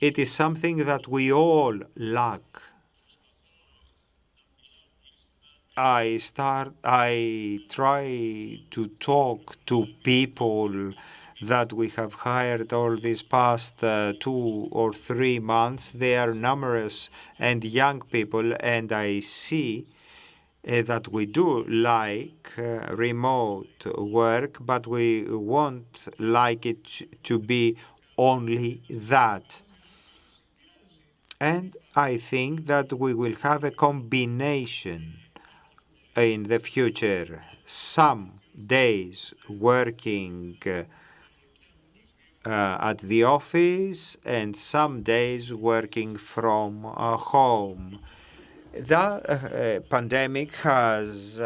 It is something that we all lack. I try to talk to people that we have hired all these past 2 or 3 months. They are numerous and young people, and I see that we do like remote work, but we won't like it to be only that. And I think that we will have a combination in the future. Some days working at the office and some days working from home. The pandemic has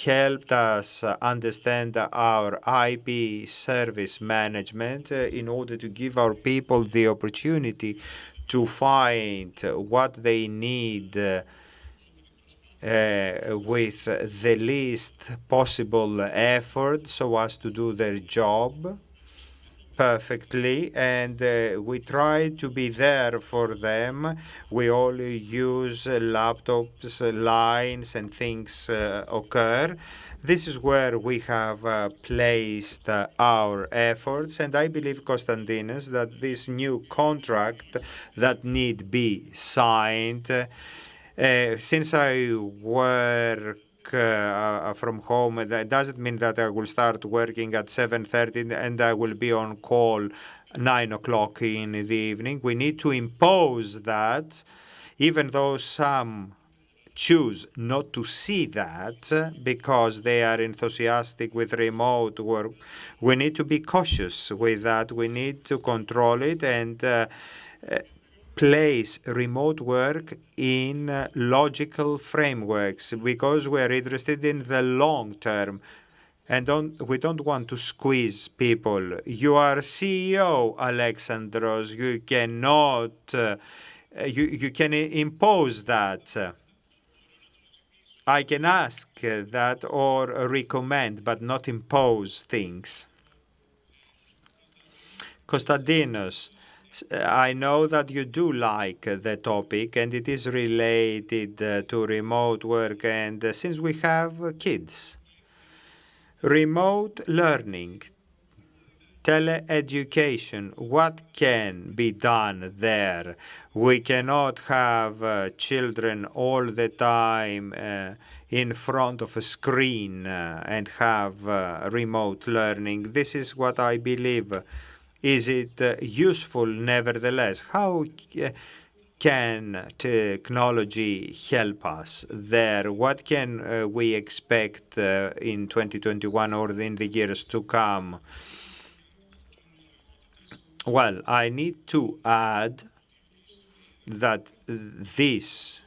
helped us understand our IP service management in order to give our people the opportunity to find what they need with the least possible effort so as to do their job perfectly, and we try to be there for them. We all use laptops, lines, and things occur. This is where we have placed our efforts, and I believe, Konstantinos, that this new contract that need be signed, since I work from home, that doesn't mean that I will start working at 7:30 and I will be on call 9 o'clock in the evening. We need to impose that, even though some choose not to see that because they are enthusiastic with remote work. We need to be cautious with that. We need to control it and place remote work in logical frameworks, because we are interested in the long term and we don't want to squeeze people. You are CEO, Alexandros. You cannot, you can impose that. I can ask that or recommend, but not impose things. Konstantinos, I know that you do like the topic, and it is related to remote work, and since we have kids, remote learning, teleeducation, what can be done there? We cannot have children all the time in front of a screen and have remote learning. This is what I believe. Is it useful nevertheless? How can technology help us there? What can we expect in 2021 or in the years to come? Well, I need to add that this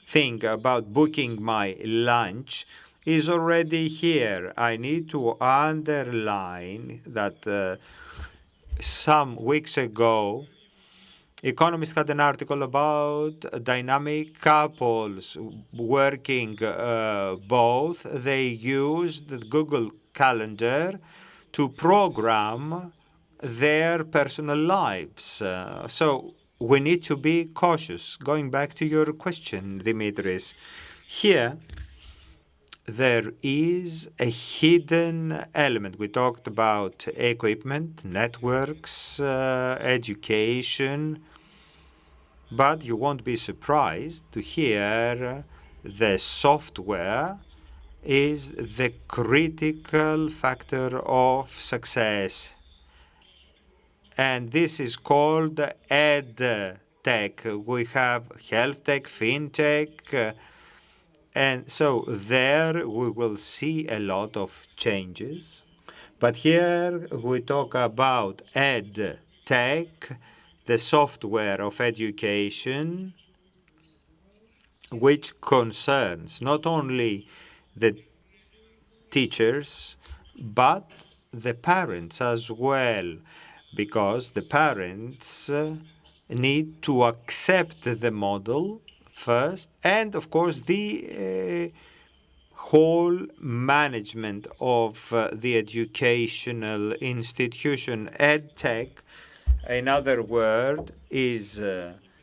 thing about booking my lunch is already here. I need to underline that some weeks ago, Economist had an article about dynamic couples working both. They used the Google Calendar to program their personal lives. So we need to be cautious. Going back to your question, Dimitris, here there is a hidden element. We talked about equipment, networks, education, but you won't be surprised to hear the software is the critical factor of success. And this is called ed tech. We have health tech, fintech, and so there we will see a lot of changes. But here we talk about ed tech, the software of education, which concerns not only the teachers, but the parents as well. because the parents need to accept the model first, and of course the whole management of the educational institution. EdTech, another word, is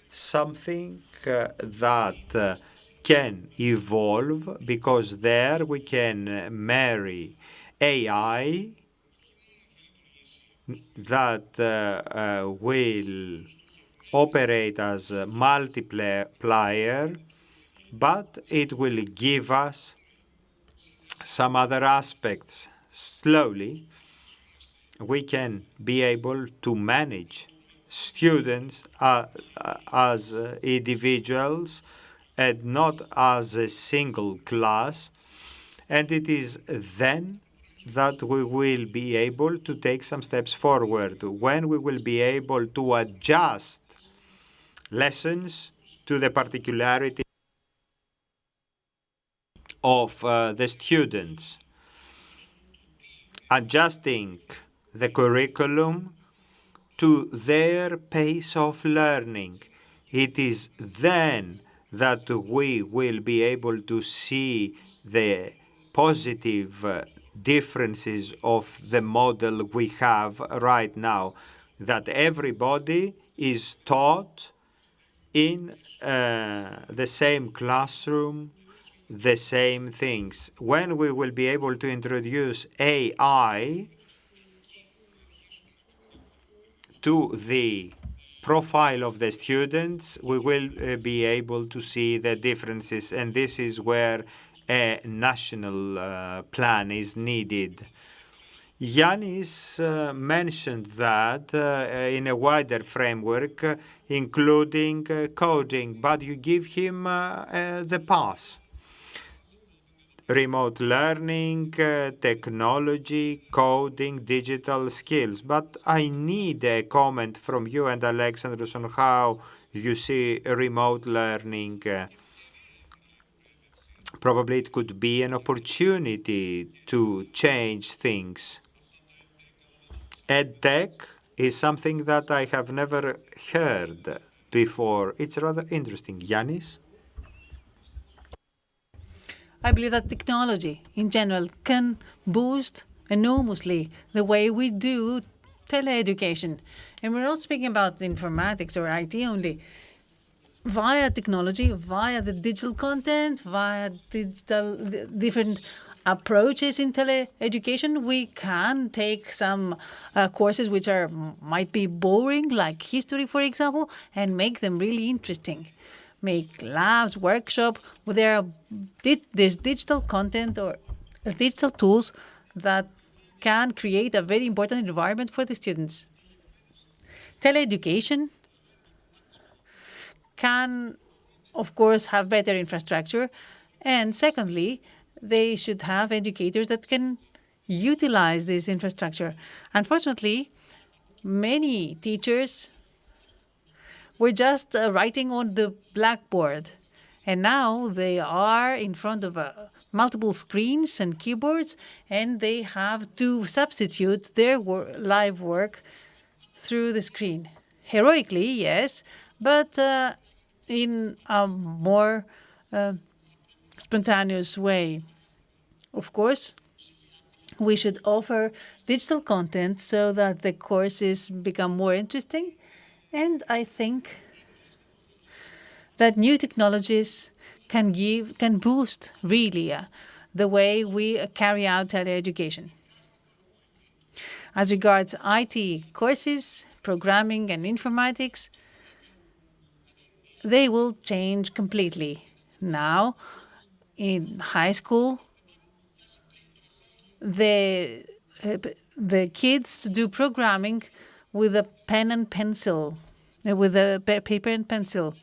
something that can evolve, because there we can marry AI that will operate as a multiplier, but it will give us some other aspects. Slowly, we can be able to manage students as individuals and not as a single class, and it is then that we will be able to take some steps forward, when we will be able to adjust lessons to the particularity of the students, adjusting the curriculum to their pace of learning. It is then that we will be able to see the positive differences of the model we have right now, that everybody is taught in the same classroom, the same things. When we will be able to introduce AI to the profile of the students, we will be able to see the differences, and this is where a national plan is needed. Yanis mentioned that in a wider framework, including coding, but you give him the pass. Remote learning, technology, coding, digital skills. But I need a comment from you and Alexandros on how you see remote learning. Probably it could be an opportunity to change things. EdTech is something that I have never heard before. It's rather interesting. Yanis? I believe that technology in general can boost enormously the way we do teleeducation. And we're not speaking about informatics or IT only. Via technology, via the digital content, via digital different approaches in teleeducation, we can take some courses which might be boring, like history, for example, and make them really interesting. Make labs, workshop, where there's digital content or digital tools that can create a very important environment for the students. Teleeducation can, of course, have better infrastructure. And secondly, they should have educators that can utilize this infrastructure. Unfortunately, many teachers were just writing on the blackboard. And now they are in front of multiple screens and keyboards, and they have to substitute their live work through the screen. Heroically, yes, but in a more spontaneous way. Of course, we should offer digital content so that the courses become more interesting. And I think that new technologies can boost really the way we carry out teleeducation. As regards IT courses, programming and informatics, they will change completely. Now, in high school, the kids do programming with a pen and pencil, with a paper and pencil.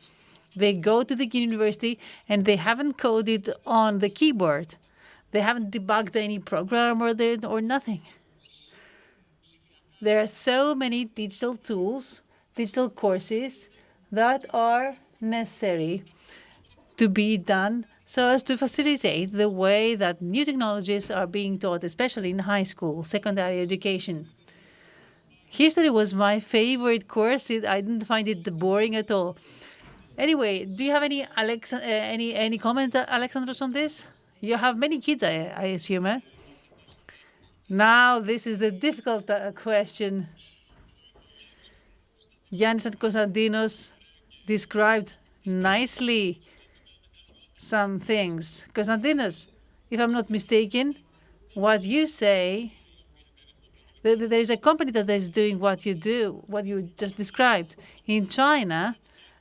They go to the university and they haven't coded on the keyboard. They haven't debugged any program or nothing. There are so many digital tools, digital courses that are necessary to be done so as to facilitate the way that new technologies are being taught, especially in high school, secondary education. History was my favorite course. I didn't find it boring at all. Anyway, do you have any comment, Alexandros, on this? You have many kids, I assume, eh? Now, this is the difficult question. Yannis and Konstantinos described nicely some things. Konstantinos, if I'm not mistaken, what you say, there is a company that is doing what you do, what you just described. In China,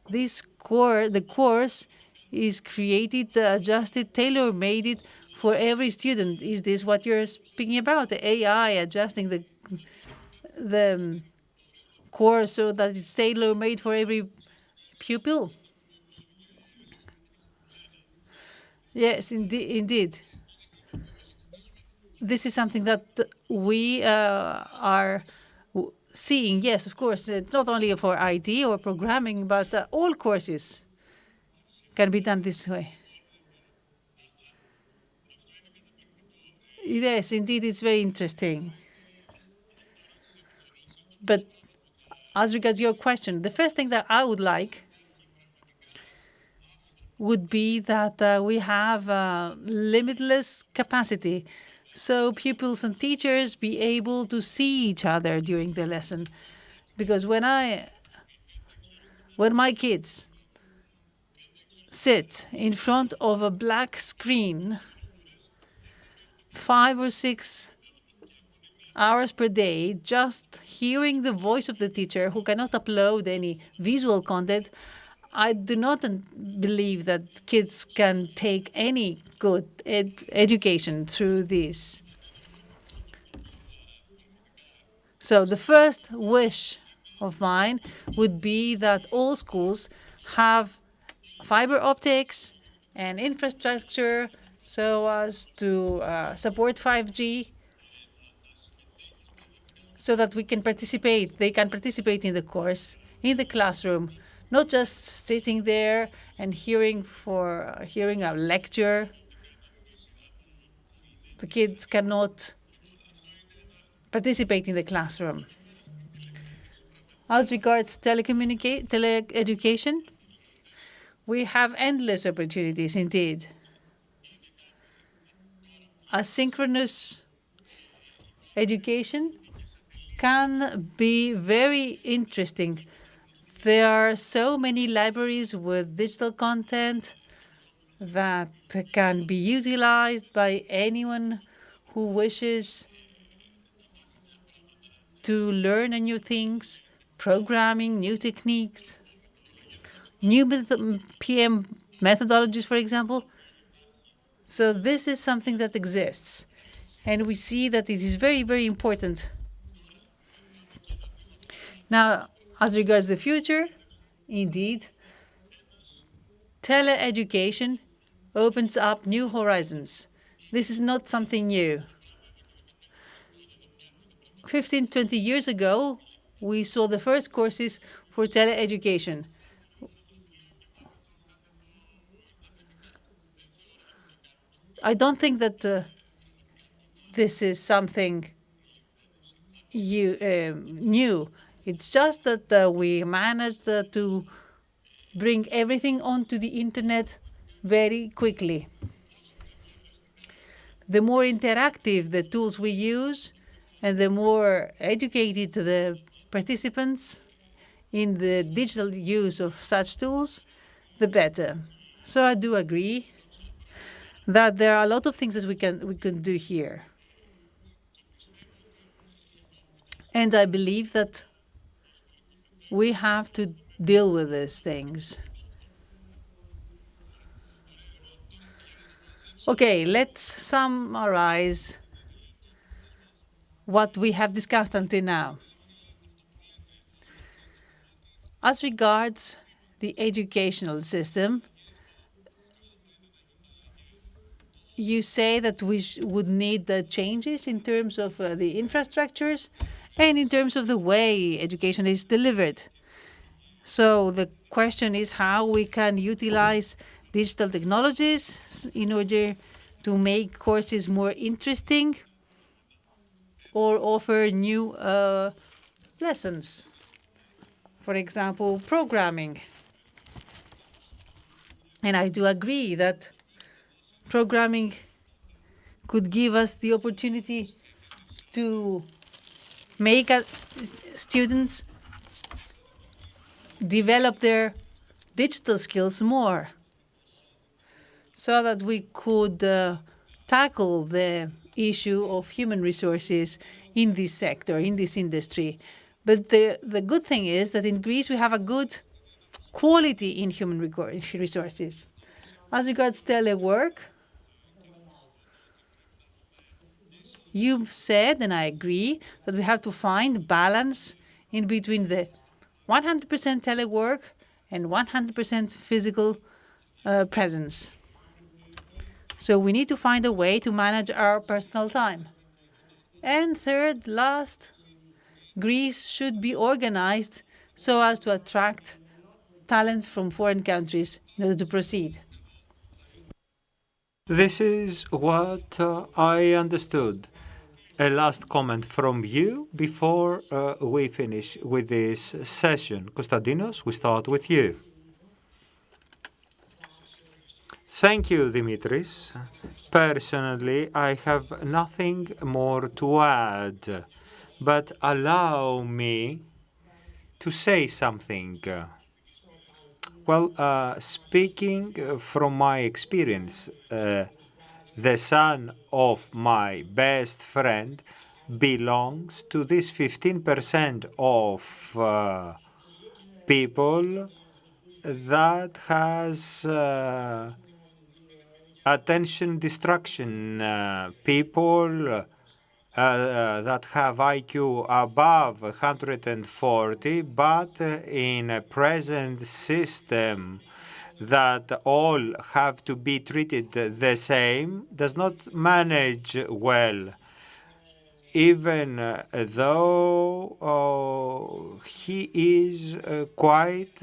the course is created, adjusted, tailor-made it for every student. Is this what you're speaking about? The AI adjusting the course so that it's tailor-made for every pupil? Yes, indeed. This is something that we are seeing. Yes, of course, it's not only for IT or programming, but all courses can be done this way. Yes, indeed, it's very interesting. But as regards your question, the first thing that I would like would be that we have limitless capacity, so pupils and teachers be able to see each other during the lesson. Because when my kids sit in front of a black screen 5 or 6 hours per day, just hearing the voice of the teacher who cannot upload any visual content, I do not believe that kids can take any good education through this. So the first wish of mine would be that all schools have fiber optics and infrastructure so as to support 5G, so that we can participate. They can participate in the course, in the classroom, not just sitting there and hearing a lecture. The kids cannot participate in the classroom. As regards teleeducation, we have endless opportunities indeed. Asynchronous education can be very interesting. There are so many libraries with digital content that can be utilized by anyone who wishes to learn new things, programming, new techniques, new PM methodologies, for example. So this is something that exists, and we see that it is very, very important. Now, as regards the future, indeed, teleeducation opens up new horizons. This is not something new. 15, 20 years ago, we saw the first courses for teleeducation. I don't think that this is something new. It's just that we managed to bring everything onto the internet very quickly. The more interactive the tools we use and the more educated the participants in the digital use of such tools, the better. So I do agree that there are a lot of things that we can do here. And I believe that we have to deal with these things. Okay, let's summarize what we have discussed until now. As regards the educational system, you say that we would need changes in terms of the infrastructures and in terms of the way education is delivered. So the question is how we can utilize digital technologies in order to make courses more interesting or offer new lessons. For example, programming. And I do agree that programming could give us the opportunity to make students develop their digital skills more, so that we could tackle the issue of human resources in this sector, in this industry. But the good thing is that in Greece we have a good quality in human resources. As regards telework, you've said, and I agree, that we have to find balance in between the 100% telework and 100% physical presence. So we need to find a way to manage our personal time. And third, last, Greece should be organized so as to attract talents from foreign countries in order to proceed. This is what I understood. A last comment from you before we finish with this session. Konstantinos, we start with you. Thank you, Dimitris. Personally, I have nothing more to add, but allow me to say something. Well, speaking from my experience, the son of my best friend belongs to this 15% of people that has attention distraction, people that have IQ above 140, but in a present system that all have to be treated the same, does not manage well, even though he is quite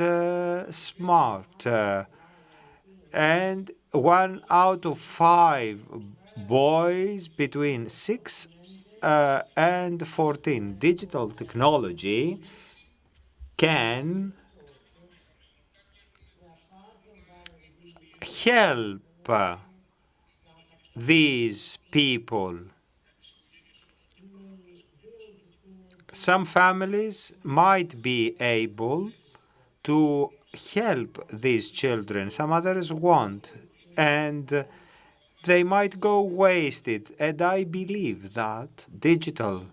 smart. And 1 out of 5 boys between 6 and 14. Digital technology can help these people. Some families might be able to help these children, some others won't, and they might go wasted. And I believe that digital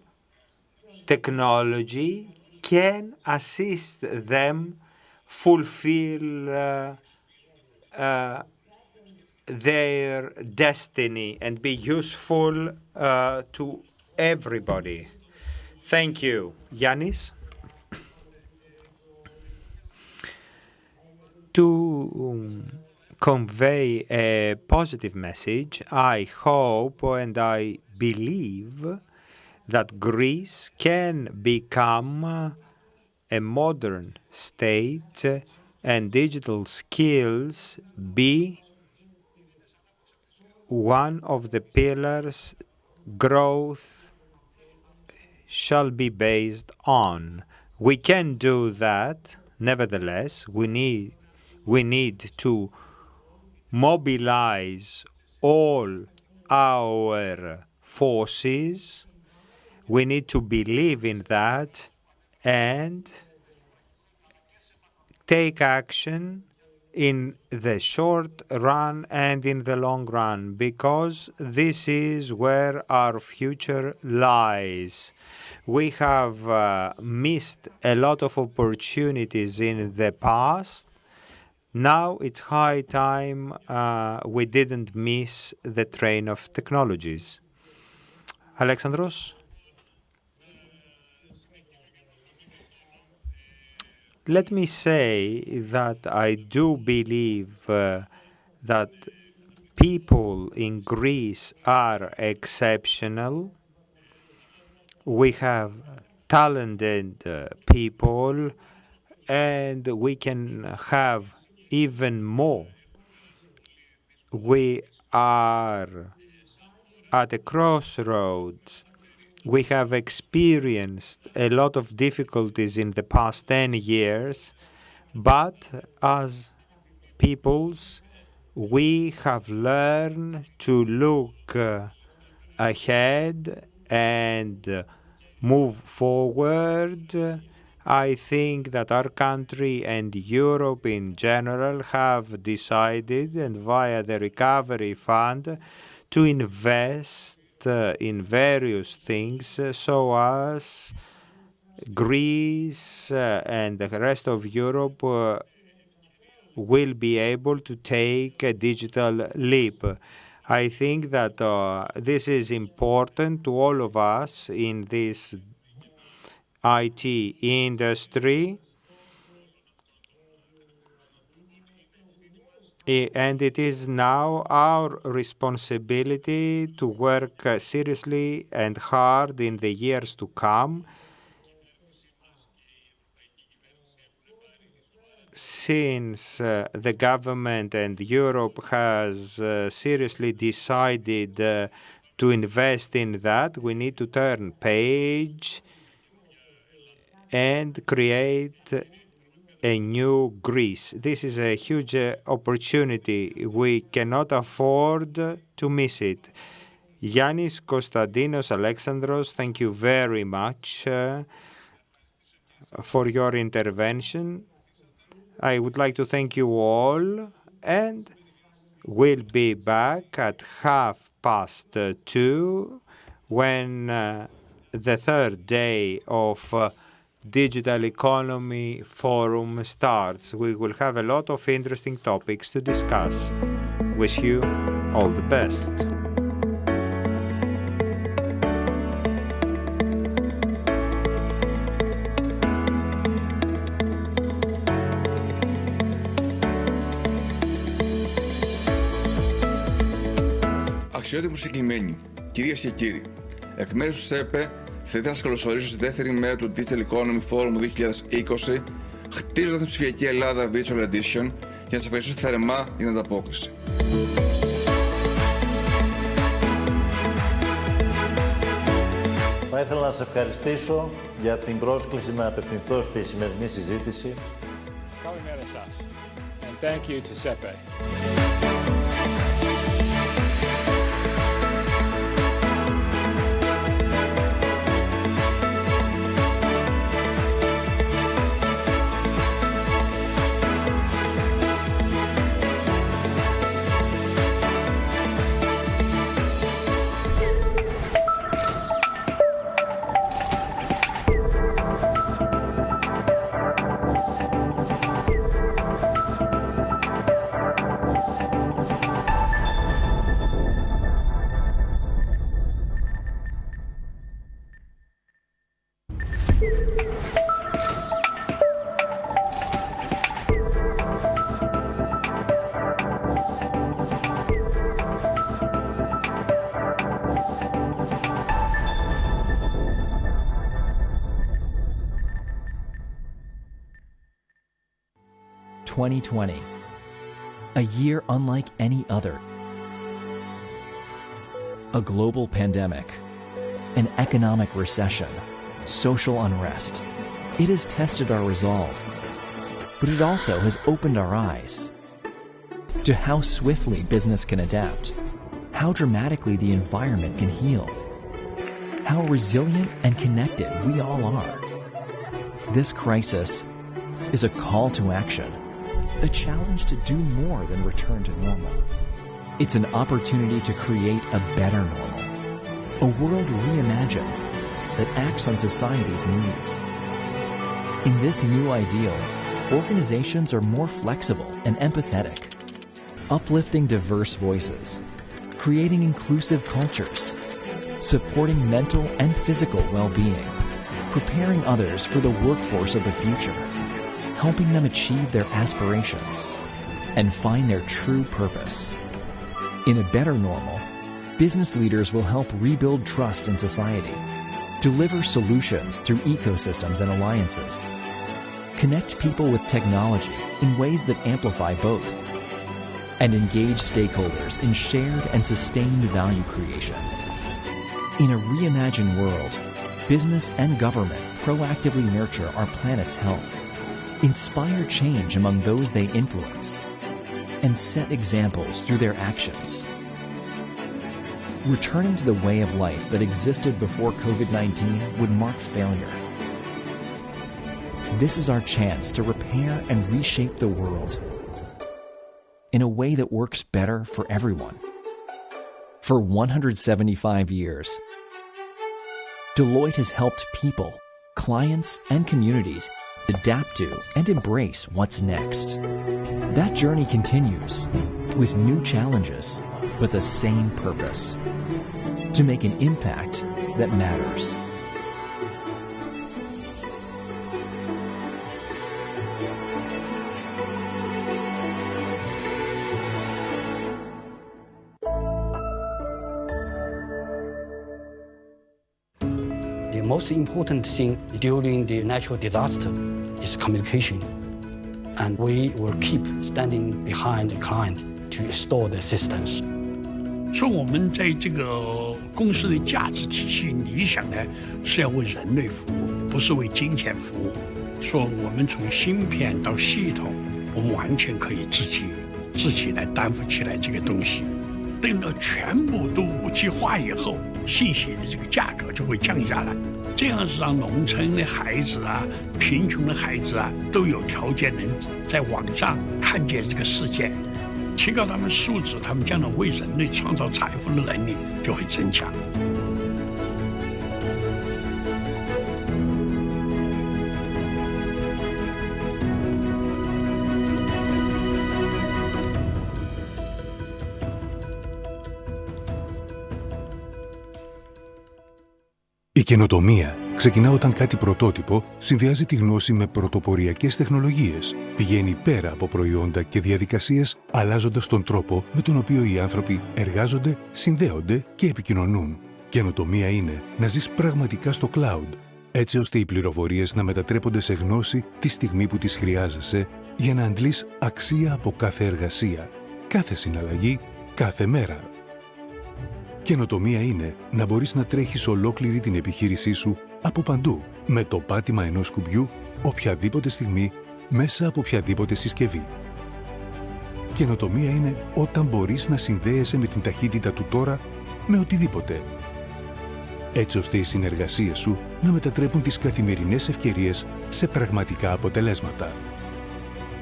technology can assist them fulfill their destiny and be useful to everybody. Thank you. Yannis? To convey a positive message, I hope and I believe that Greece can become a modern state and digital skills be one of the pillars growth shall be based on. We can do that. Nevertheless, we need to mobilize all our forces. We need to believe in that and take action in the short run and in the long run, because this is where our future lies. We have missed a lot of opportunities in the past. Now it's high time we didn't miss the train of technologies. Alexandros? Let me say that I do believe that people in Greece are exceptional. We have talented people, and we can have even more. We are at a crossroads. We have experienced a lot of difficulties in the past 10 years, but as peoples, we have learned to look ahead and move forward. I think that our country and Europe in general have decided, and via the Recovery Fund, to invest in various things so as Greece and the rest of Europe will be able to take a digital leap. I think that this is important to all of us in this IT industry, and it is now our responsibility to work seriously and hard in the years to come, since the government and Europe has seriously decided to invest in that. We need to turn page and create a new Greece. This is a huge opportunity. We cannot afford to miss it. Yannis Konstantinos Alexandros, thank you very much for your intervention. I would like to thank you all, and we'll be back at 2:30 when the third day of Digital Economy Forum starts. We will have a lot of interesting topics to discuss. Wish you all the best. Αξιότιμοι συγκεκριμένοι, κυρίες και κύριοι, εκ μέρους του ΣΕΠΕ θα ήθελα να σας καλωσορίσω στη δεύτερη μέρα του Digital Economy Forum 2020, χτίζοντας την Ψηφιακή Ελλάδα Virtual Edition, και να σας ευχαριστήσω θερμά για την ανταπόκριση. Θα ήθελα να σας ευχαριστήσω για την πρόσκληση να απευθυνθώ στη σημερινή συζήτηση. Καλημέρα σας, and thank you to ΣΕΠΕ. A year unlike any other. A global pandemic, an economic recession, social unrest. It has tested our resolve, but it also has opened our eyes to how swiftly business can adapt, how dramatically the environment can heal, how resilient and connected we all are. This crisis is a call to action, a challenge to do more than return to normal. It's an opportunity to create a better normal, a world reimagined that acts on society's needs. In this new ideal, organizations are more flexible and empathetic, uplifting diverse voices, creating inclusive cultures, supporting mental and physical well-being, preparing others for the workforce of the future, helping them achieve their aspirations and find their true purpose. In a better normal, business leaders will help rebuild trust in society, deliver solutions through ecosystems and alliances, connect people with technology in ways that amplify both, and engage stakeholders in shared and sustained value creation. In a reimagined world, business and government proactively nurture our planet's health, inspire change among those they influence, and set examples through their actions. Returning to the way of life that existed before COVID-19 would mark failure. This is our chance to repair and reshape the world in a way that works better for everyone. For 175 years, Deloitte has helped people, clients, and communities adapt to and embrace what's next. That journey continues with new challenges, but the same purpose: to make an impact that matters. The most important thing during the natural disaster is communication. And we will keep standing behind the client to restore the assistance. 说我们在这个公司的价值体系理想呢，是要为人类服务，不是为金钱服务。说我们从芯片到系统，我们完全可以自己来担负起来这个东西。等到全部都5G化以后，信息的这个价格就会降下来，这样是让农村的孩子啊、贫穷的孩子啊都有条件能在网上看见这个世界，提高他们素质，他们将来为人类创造财富的能力就会增强。Η καινοτομία ξεκινά όταν κάτι πρωτότυπο συνδυάζει τη γνώση με πρωτοποριακές τεχνολογίες, πηγαίνει πέρα από προϊόντα και διαδικασίες, αλλάζοντας τον τρόπο με τον οποίο οι άνθρωποι εργάζονται, συνδέονται και επικοινωνούν. Καινοτομία είναι να ζεις πραγματικά στο cloud, έτσι ώστε οι πληροφορίες να μετατρέπονται σε γνώση τη στιγμή που τις χρειάζεσαι για να αντλείς αξία από κάθε εργασία, κάθε συναλλαγή, κάθε μέρα. Καινοτομία είναι να μπορείς να τρέχεις ολόκληρη την επιχείρησή σου από παντού, με το πάτημα ενός κουμπιού, οποιαδήποτε στιγμή, μέσα από οποιαδήποτε συσκευή. Καινοτομία είναι όταν μπορείς να συνδέεσαι με την ταχύτητα του τώρα με οτιδήποτε, έτσι ώστε οι συνεργασίες σου να μετατρέπουν τις καθημερινές ευκαιρίες σε πραγματικά αποτελέσματα.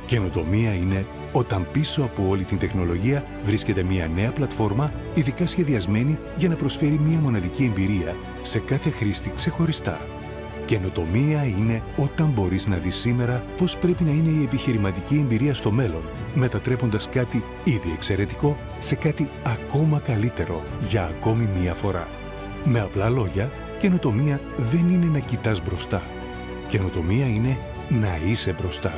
Καινοτομία είναι όταν πίσω από όλη την τεχνολογία βρίσκεται μια νέα πλατφόρμα ειδικά σχεδιασμένη για να προσφέρει μια μοναδική εμπειρία σε κάθε χρήστη ξεχωριστά. Καινοτομία είναι όταν μπορείς να δεις σήμερα πώς πρέπει να είναι η επιχειρηματική εμπειρία στο μέλλον, μετατρέποντας κάτι ήδη εξαιρετικό σε κάτι ακόμα καλύτερο για ακόμη μια φορά. Με απλά λόγια, καινοτομία δεν είναι να κοιτάς μπροστά. Καινοτομία είναι να είσαι μπροστά.